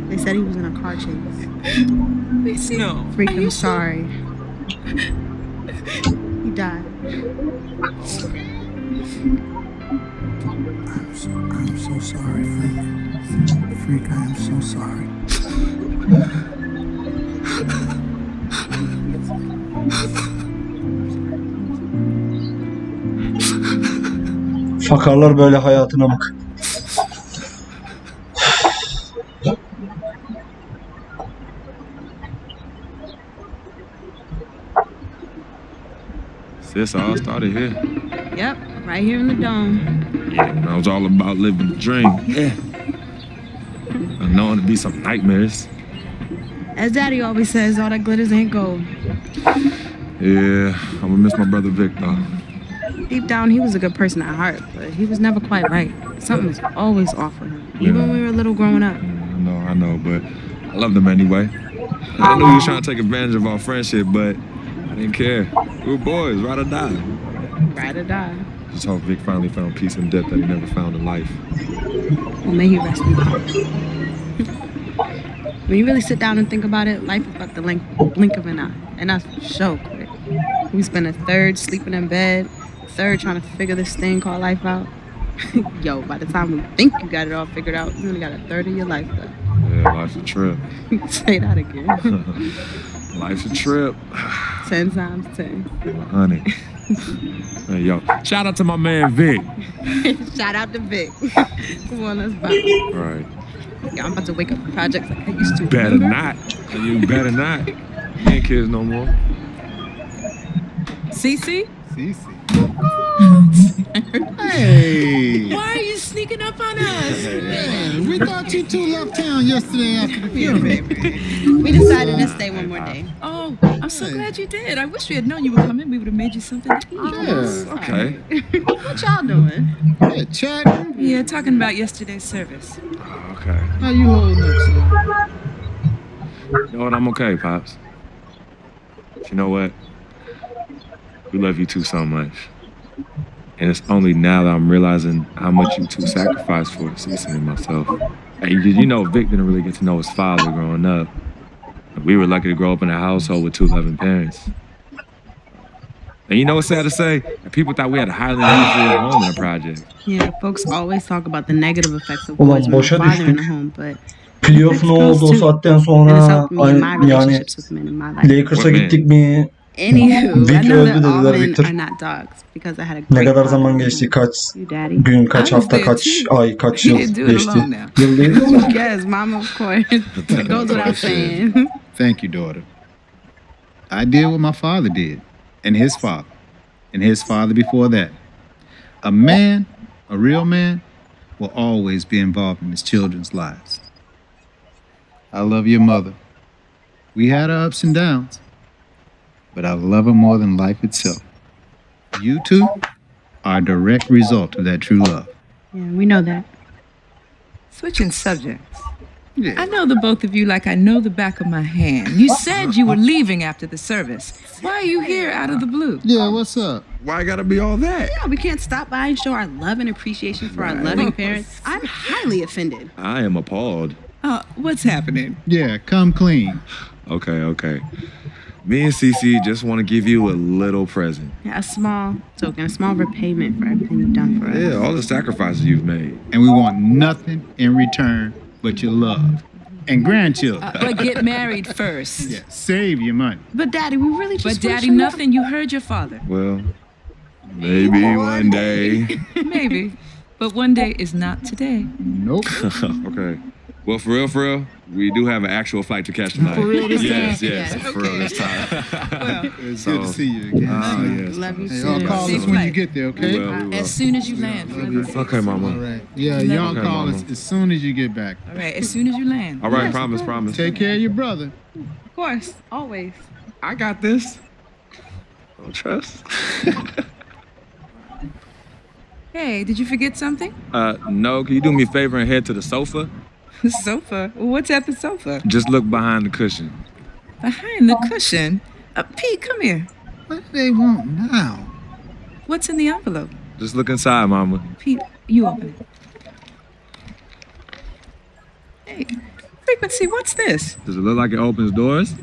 Speaker 10: They said he was in a car chase.
Speaker 12: No.
Speaker 10: Freak, I'm sorry. He died.
Speaker 13: I'm so sorry, Freak. Freak, I am so sorry.
Speaker 1: Fakarlar böyle hayatına bak.
Speaker 4: Sis, all started here.
Speaker 10: Yep, right here in the dome.
Speaker 4: Yeah, I was all about living the dream. Yeah. And knowing to be some nightmares.
Speaker 10: As Daddy always says, all that glitters ain't gold.
Speaker 4: Yeah, I'm gonna miss my brother Vic though.
Speaker 10: Deep down, he was a good person at heart, but he was never quite right. Something was always off with him, even when we were little growing up.
Speaker 4: I know, but I loved him anyway. I knew he was trying to take advantage of our friendship, but I didn't care. We were boys, ride or die.
Speaker 10: Ride or die.
Speaker 4: Just hope Vic finally found peace and depth that he never found in life.
Speaker 10: Well, may he rest in peace. When you really sit down and think about it, life is about the blink of an eye, and that's so quick. We spend a third sleeping in bed, a third trying to figure this thing called life out. Yo, by the time we think you got it all figured out, you only got a third of your life left.
Speaker 4: Yeah, life's a trip.
Speaker 10: Say that again.
Speaker 4: Life's a trip.
Speaker 10: 10 times 10.
Speaker 4: Honey. Hey, yo, shout out to my man Vic.
Speaker 10: Shout out to Vic. Come on, let's bounce.
Speaker 4: All right.
Speaker 10: Yeah, I'm about to wake up for projects like I used to.
Speaker 4: Better
Speaker 10: remember?
Speaker 4: not. You better not. You ain't kids no more.
Speaker 12: Cece?
Speaker 18: Hey!
Speaker 12: Why are you sneaking up on us?
Speaker 18: Man, we thought you two left town yesterday after the funeral.
Speaker 10: We decided to stay one more day.
Speaker 12: Oh, I'm so glad you did. I wish we had known you were coming. We would have made you something to eat.
Speaker 18: Yeah.
Speaker 4: Okay.
Speaker 10: What y'all doing?
Speaker 18: Yeah, chatting.
Speaker 12: Yeah, talking about yesterday's service.
Speaker 4: Okay.
Speaker 18: How you holding up, son?
Speaker 4: You know what? I'm okay, Pops. You know what? We love you two so much. And it's only now that I'm realizing how much you two sacrificed for Cece and myself. And you know, Vic didn't really get to know his father growing up. We were lucky to grow up in a household with two loving parents. And you know what's sad to say? People thought we had a highly unusual home in the project.
Speaker 10: Yeah, folks always talk about the negative effects of
Speaker 1: Ulan
Speaker 10: boys when
Speaker 1: boşa
Speaker 10: they're father in the
Speaker 1: düştük.
Speaker 10: home, but
Speaker 1: Playoff ne oldu o saatten sonra? Yani Lakers'a gittik mi?
Speaker 10: Anywho,
Speaker 1: Vic
Speaker 10: I know
Speaker 1: öldü
Speaker 10: that all
Speaker 1: dediler
Speaker 10: men
Speaker 1: Victor.
Speaker 10: are not dogs because I had a
Speaker 1: Ne
Speaker 10: great
Speaker 1: kadar
Speaker 10: father
Speaker 1: zaman
Speaker 10: at
Speaker 1: geçti?
Speaker 10: home.
Speaker 1: Kaç
Speaker 10: You, Daddy?
Speaker 1: gün, kaç hafta, kaç ay, kaç yıl geçti? Yıl değil.
Speaker 10: Yes, Mama, of course. It goes without saying.
Speaker 18: Thank you, daughter. I did what my father did, and his father before that. A man, a real man, will always be involved in his children's lives. I love your mother. We had our ups and downs, but I love her more than life itself. You two are a direct result of that true love.
Speaker 10: Yeah, we know that.
Speaker 12: Switching subjects.
Speaker 18: Yeah.
Speaker 12: I know the both of you like I know the back of my hand. You said you were leaving after the service. Why are you here out of the blue?
Speaker 18: Yeah, what's up?
Speaker 4: Why gotta be all that?
Speaker 10: Yeah, we can't stop by and show our love and appreciation for our loving parents. I'm highly offended.
Speaker 4: I am appalled.
Speaker 12: What's happening?
Speaker 18: Yeah, come clean.
Speaker 4: Okay. Me and Cece just want to give you a little present.
Speaker 10: Yeah, a small token, a small repayment for everything you've done for us.
Speaker 4: Yeah, all the sacrifices you've made.
Speaker 18: And we want nothing in return but your love. And grandchildren.
Speaker 12: But get married first.
Speaker 18: Yeah, save your money.
Speaker 10: But Daddy, we really just
Speaker 12: But Daddy, nothing. You heard your father.
Speaker 4: Well, maybe one day.
Speaker 12: Maybe. But one day is not today.
Speaker 18: Nope.
Speaker 4: Okay. Well, for real, we do have an actual flight to catch tonight.
Speaker 10: For real this
Speaker 4: Yes,
Speaker 10: time?
Speaker 4: yes,
Speaker 10: Okay.
Speaker 4: for real this time.
Speaker 18: Well, it's good to see you again.
Speaker 4: Yes.
Speaker 10: Love you
Speaker 18: Hey,
Speaker 10: too.
Speaker 18: y'all call us when you get there, okay?
Speaker 4: We will.
Speaker 12: As soon as you land.
Speaker 4: Okay, Mama.
Speaker 18: All right. Yeah, y'all
Speaker 4: Okay,
Speaker 18: call
Speaker 4: Mama.
Speaker 18: us as soon as you get back.
Speaker 12: All right, as soon as you land.
Speaker 4: All right, promise.
Speaker 18: Take care of your brother.
Speaker 10: Of course, always.
Speaker 4: I got this. Don't trust.
Speaker 12: Hey, did you forget something?
Speaker 4: No, can you do me a favor and head to the sofa?
Speaker 12: The sofa? What's at the sofa?
Speaker 4: Just look behind the cushion.
Speaker 12: Behind the cushion? Pete, come here.
Speaker 18: What do they want now?
Speaker 12: What's in the envelope?
Speaker 4: Just look inside, Mama.
Speaker 12: Pete, you open it. Hey, Frequency, what's this?
Speaker 4: Does it look like it opens doors?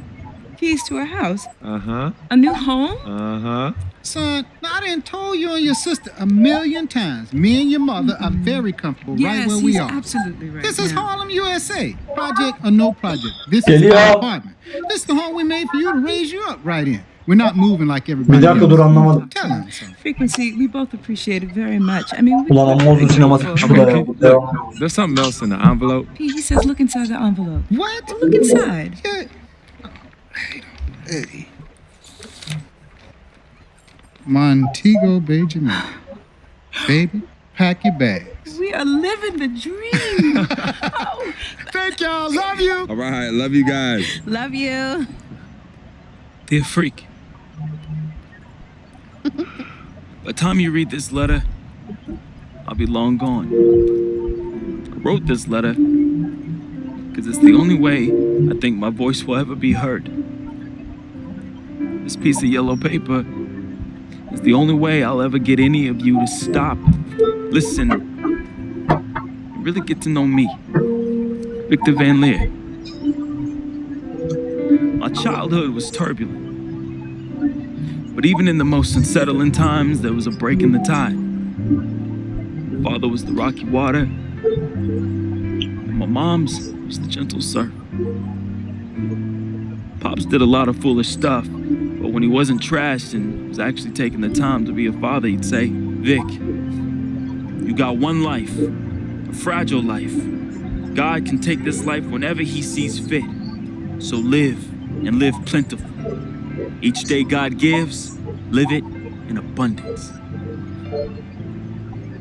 Speaker 12: Keys to a house?
Speaker 4: Uh-huh.
Speaker 12: A new home?
Speaker 4: Uh-huh.
Speaker 18: Son, I done told you and your sister 1,000,000 times. Me and your mother are very comfortable right where we are.
Speaker 12: Absolutely right.
Speaker 18: This is Harlem, USA. Project or no project. This
Speaker 1: Geliyor.
Speaker 18: is our apartment. This is the home we made for you to raise you up right in. We're not moving like everybody
Speaker 1: Bir dakika dur anlamadım.
Speaker 18: Tell him something.
Speaker 12: Frequency, we both appreciate it very much. I mean,
Speaker 1: Ulan amma uzun sinematikmiş bu da ya. Devam.
Speaker 4: There's something else in the envelope.
Speaker 12: Pete, he says look inside the envelope.
Speaker 18: What?
Speaker 12: Well, look inside.
Speaker 18: Yeah. Hey. Montego Bay, Jamaica. Baby, pack your bags.
Speaker 12: We are living the dream. Oh.
Speaker 18: Thank y'all. Love you.
Speaker 4: All right, love you guys.
Speaker 10: Love you.
Speaker 17: They're a freak.
Speaker 19: By the time you read this letter, I'll be long gone. I wrote this letter because it's the only way I think my voice will ever be heard. This piece of yellow paper is the only way I'll ever get any of you to stop, listen, and really get to know me, Vic Van Lier. My childhood was turbulent, but even in the most unsettling times, there was a break in the tide. My father was the rocky water, and my mom's was the gentle surf. Pops did a lot of foolish stuff, but when he wasn't trashed and was actually taking the time to be a father, he'd say, Vic, you got one life, a fragile life. God can take this life whenever he sees fit. So live, and live plentiful. Each day God gives, live it in abundance.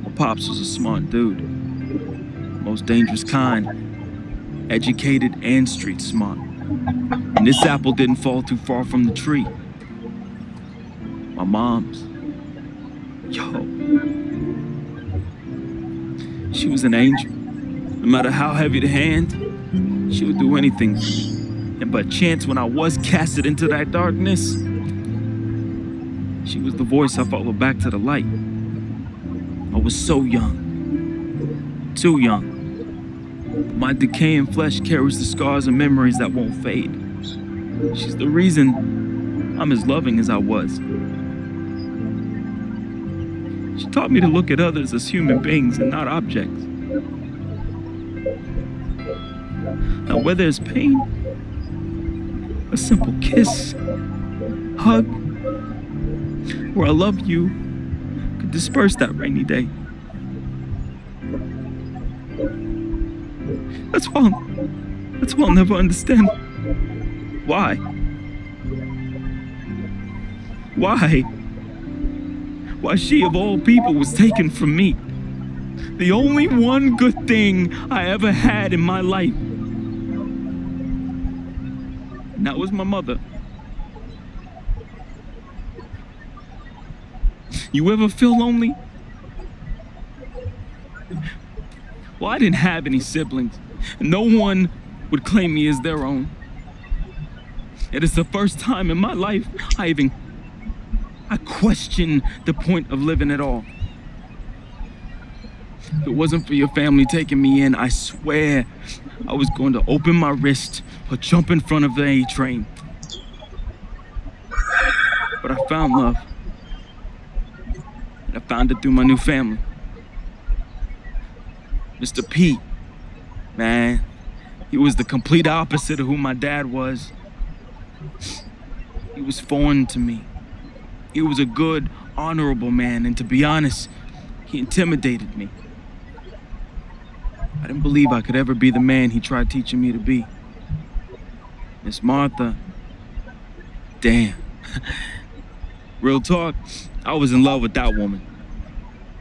Speaker 19: My pops was a smart dude, most dangerous kind, educated and street smart. And this apple didn't fall too far from the tree. My mom's, she was an angel. No matter how heavy the hand, she would do anything for me. And by chance, when I was casted into that darkness, she was the voice I followed back to the light. I was so young, too young. My decaying flesh carries the scars and memories that won't fade. She's the reason I'm as loving as I was. She taught me to look at others as human beings and not objects. Now, where there's pain, a simple kiss, hug, or I love you could disperse that rainy day. That's why I'll never understand why. Why she of all people was taken from me. The only one good thing I ever had in my life. And that was my mother. You ever feel lonely? Well, I didn't have any siblings. No one would claim me as their own. It is the first time in my life I questioned the point of living at all. If it wasn't for your family taking me in, I swear I was going to open my wrist or jump in front of the A train. But I found love. And I found it through my new family. Mr. Pete, man, he was the complete opposite of who my dad was. He was foreign to me. He was a good, honorable man, and to be honest, he intimidated me. I didn't believe I could ever be the man he tried teaching me to be. Miss Martha, damn. Real talk, I was in love with that woman.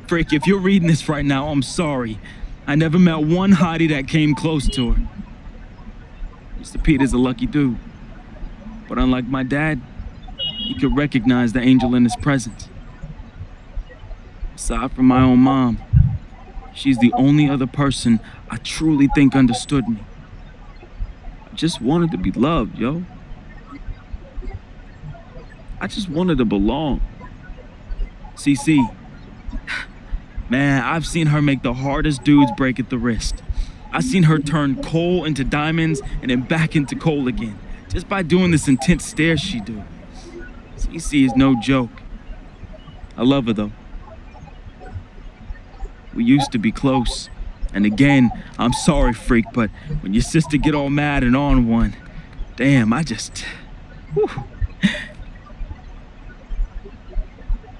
Speaker 19: Frick, if you're reading this right now, I'm sorry. I never met one hottie that came close to her. Mr. Pete is a lucky dude. But unlike my dad, he could recognize the angel in his presence. Aside from my own mom, she's the only other person I truly think understood me. I just wanted to be loved, yo. I just wanted to belong. CC, man, I've seen her make the hardest dudes break at the wrist. I've seen her turn coal into diamonds and then back into coal again, just by doing this intense stare she do. CC is no joke. I love her though. We used to be close. And again, I'm sorry, freak, but when your sister get all mad and on one, damn, I just... Whew.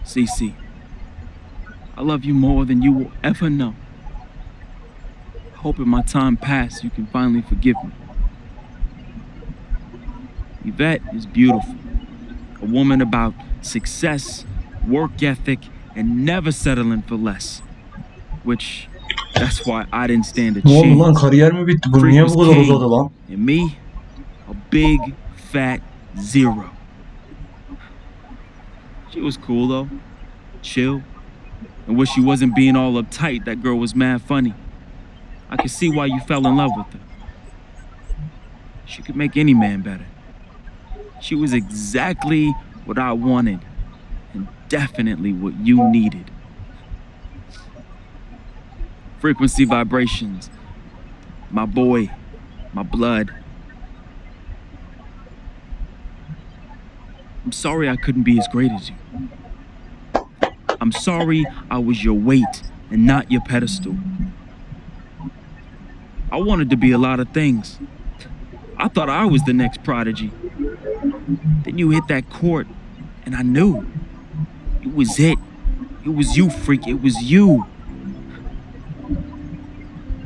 Speaker 19: CC, I love you more than you will ever know. I hope in my time past you can finally forgive me. Yvette is beautiful. A woman about success, work ethic, and never settling for less. Which, that's why I didn't stand a
Speaker 1: Ne oldu lan?
Speaker 19: chance.
Speaker 1: Kariyer mi bitti? Bu niye bu kadar uzadı lan?
Speaker 19: And me, a big, fat zero. She was cool though. chill. And when she wasn't being all uptight, that girl was mad funny. I could see why you fell in love with her. She could make any man better. She was exactly what I wanted and definitely what you needed. Frequency vibrations. My boy, my blood. I'm sorry I couldn't be as great as you. I'm sorry I was your weight and not your pedestal. I wanted to be a lot of things. I thought I was the next prodigy. Then you hit that court, and I knew. It was it. It was you, freak. It was you.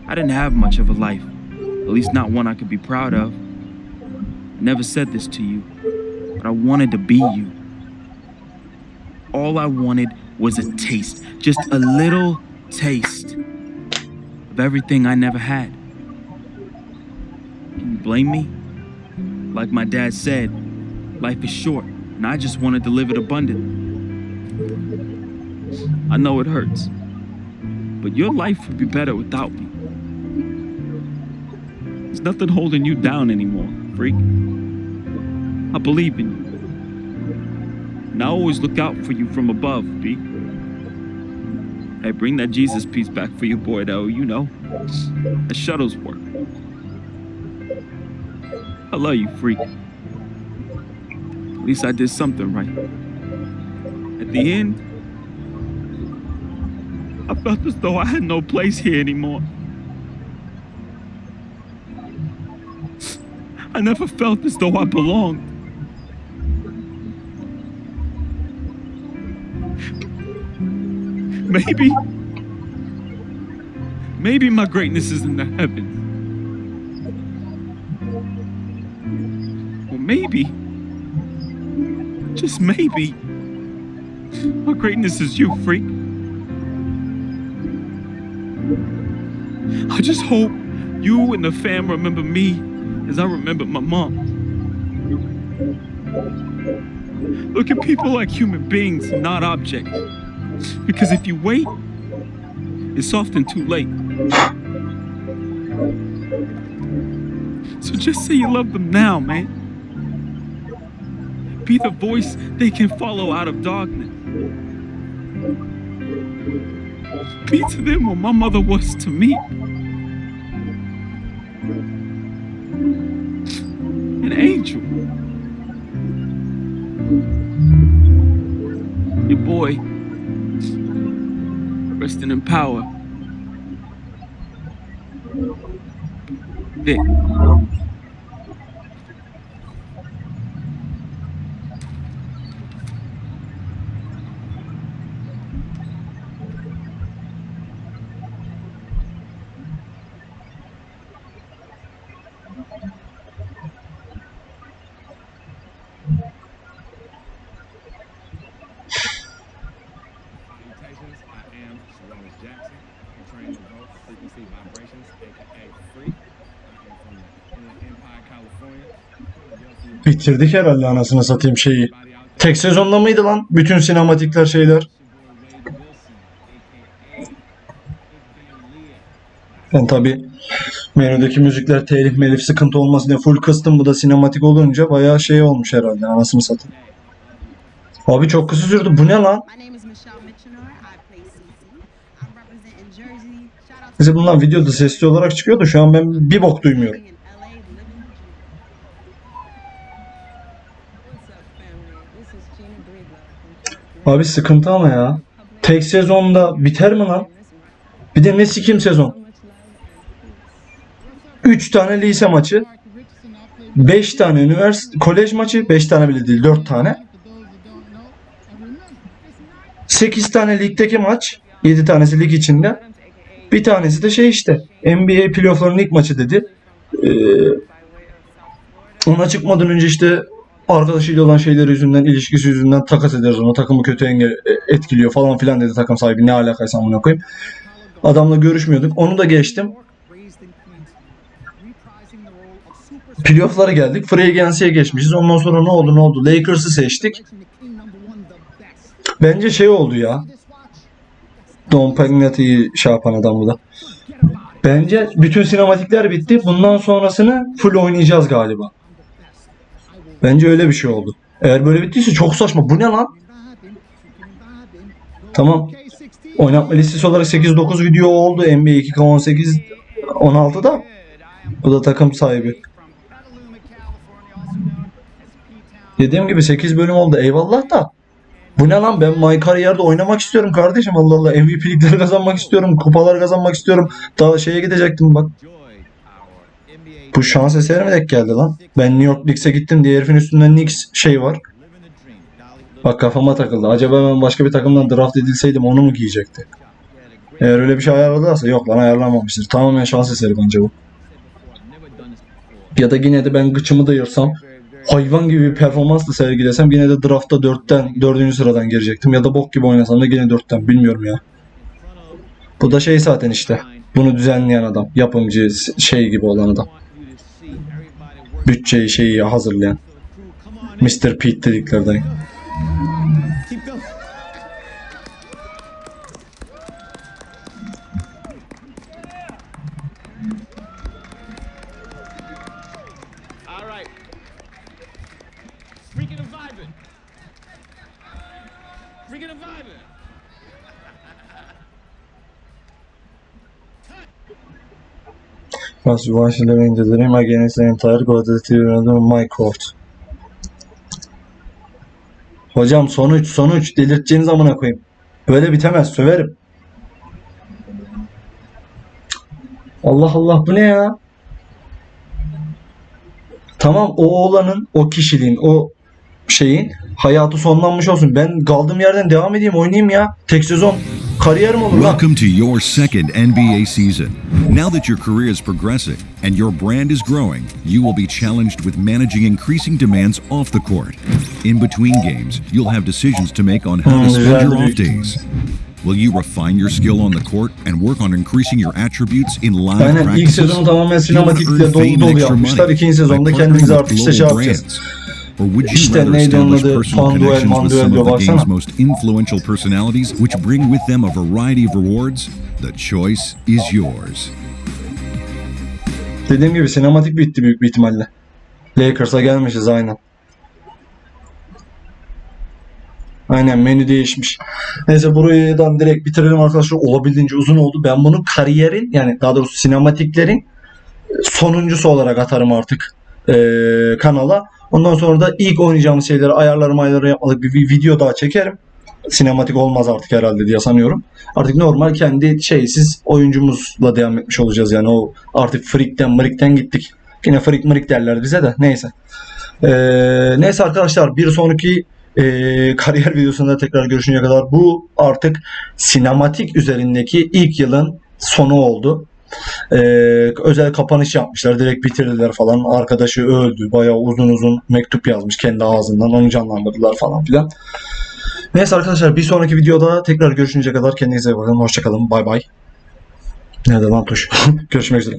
Speaker 19: I didn't have much of a life. At least not one I could be proud of. I never said this to you, but I wanted to be you. All I wanted was a taste, just a little taste of everything I never had. Can you blame me? Like my dad said, life is short, and I just wanted to live it abundant. I know it hurts, but your life would be better without me. There's nothing holding you down anymore, freak. I believe in you. And I always look out for you from above, B. Hey, bring that Jesus piece back for your boy, though, you know. The shuttles work. I love you, freak. At least I did something right. At the end, I felt as though I had no place here anymore. I never felt as though I belonged. Maybe my greatness is in the heavens. Or maybe, just maybe, my greatness is you, freak. I just hope you and the fam remember me as I remember my mom. Look at people like human beings, not objects. Because if you wait, it's often too late. So just say you love them now, man. Be the voice they can follow out of darkness. Be to them what my mother was to me. An angel. Your boy, resting in power. Vic.
Speaker 1: Bitirdik herhalde anasını satayım şeyi. Tek sezonda mıydı lan? Bütün sinematikler şeyler. Ben tabi menüdeki müzikler telif melif sıkıntı olmasın diye full kıstım. Bu da sinematik olunca bayağı şey olmuş herhalde anasını satayım. Abi çok kısa sürdü. Bu ne lan? Neyse bunlar videoda sesli olarak çıkıyor da şu an ben bir bok duymuyorum. Abi sıkıntı ama ya. Tek sezonda biter mi lan? Bir de ne sikim sezon? 3 tane lise maçı, 5 tane üniversite kolej maçı, 5 tane bile değil 4 tane. 8 tane ligdeki maç, 7 tanesi lig içinde. Bir tanesi de şey işte NBA playoff'ların ilk maçı dedi. Ona çıkmadan önce işte arkadaşıyla olan şeyleri yüzünden, ilişkisi yüzünden takas ederiz ona. Takımı kötü etkiliyor falan filan dedi takım sahibi. Ne alakaysa amına koyayım. Adamla görüşmüyorduk. Onu da geçtim. Playoff'lara geldik. Free Agency'ye geçmişiz. Ondan sonra ne oldu? Lakers'ı seçtik. Bence şey oldu ya. Don Pagnati'yi şey yapan adam bu da. Bence bütün sinematikler bitti. Bundan sonrasını full oynayacağız galiba. Bence öyle bir şey oldu. Eğer böyle bittiyse çok saçma. Bu ne lan? Tamam. Oynatma listesi olarak 8-9 video oldu. NBA 2K18 16'da. Bu da takım sahibi. Dediğim gibi 8 bölüm oldu. Eyvallah da. Bu ne lan? Ben MyCareer'de oynamak istiyorum kardeşim. Allah Allah. MVP'likleri kazanmak istiyorum. Kupalar kazanmak istiyorum. Daha şeye gidecektim bak. Bu şans eseri mi denk geldi lan? Ben New York Knicks'e gittim diye herifin üstünde Knicks şey var. Bak kafama takıldı. Acaba ben başka bir takımdan draft edilseydim onu mu giyecekti? Eğer öyle bir şey ayarladılarsa yok lan ayarlanmamıştır. Tamamen şans eseri bence bu. Ya da yine de ben gıçımı da yırsam hayvan gibi bir performansla sergilesem yine de draftta 4. sıradan girecektim. Ya da bok gibi oynasam da yine 4'ten bilmiyorum ya. Bu da şey zaten işte. Bunu düzenleyen adam. Yapımcı şey gibi olan adam. Bütçeyi şeyi hazırlayan. Mr. Pete dediklerden. As you watch living the dream against the entire quality of my court. Hocam sonuç delirteceğiniz amına koyayım. Böyle bitemez söverim. Allah Allah bu ne ya? Tamam o oğlanın, o kişiliğin, o şeyin hayatı sonlanmış olsun. Ben kaldığım yerden devam edeyim oynayayım ya. Tek sezon kariyerim olur lan.
Speaker 20: Welcome to your second NBA season. Now that your career is progressing and your brand is growing, you will be challenged with managing increasing demands off the court. In between games, you'll have decisions to make on how to spend your off days. Will you refine your skill on the court and work on increasing your attributes in live
Speaker 1: Aynen,
Speaker 20: practices?
Speaker 1: ilk sezonu tamamen sinematikle dolu yapmışlar. İkinci sezonda kendimizi artık işte şey yapacağız.
Speaker 20: Or would you
Speaker 1: İşte
Speaker 20: rather
Speaker 1: neydi onun
Speaker 20: establish
Speaker 1: adı?
Speaker 20: personal
Speaker 1: Panduel
Speaker 20: connections with some
Speaker 1: diyor
Speaker 20: of the game's
Speaker 1: baksana.
Speaker 20: most influential personalities, which bring with them a variety of rewards? The choice is yours.
Speaker 1: Dediğim gibi sinematik bitti büyük bir ihtimalle. Lakers'a gelmişiz aynen. Aynen menü değişmiş. Neyse buradan direkt bitirelim arkadaşlar. Olabildiğince uzun oldu. Ben bunu kariyerin yani daha doğrusu sinematiklerin sonuncusu olarak atarım artık kanala. Ondan sonra da ilk oynayacağımız şeyleri ayarları yapmadık bir video daha çekerim. Sinematik olmaz artık herhalde diye sanıyorum. Artık normal kendi şeysiz oyuncumuzla devam etmiş olacağız yani o artık freak'ten gittik. Yine freak derler bize de neyse. Neyse arkadaşlar bir sonraki kariyer videosunda tekrar görüşünceye kadar bu artık sinematik üzerindeki ilk yılın sonu oldu. Özel kapanış yapmışlar. Direkt bitirdiler falan. Arkadaşı öldü. Bayağı uzun mektup yazmış kendi ağzından. Onu canlandırdılar falan filan. Neyse arkadaşlar bir sonraki videoda tekrar görüşünceye kadar kendinize bakın. Hoşçakalın. Bay bay. Nerede lan tuş? Görüşmek üzere.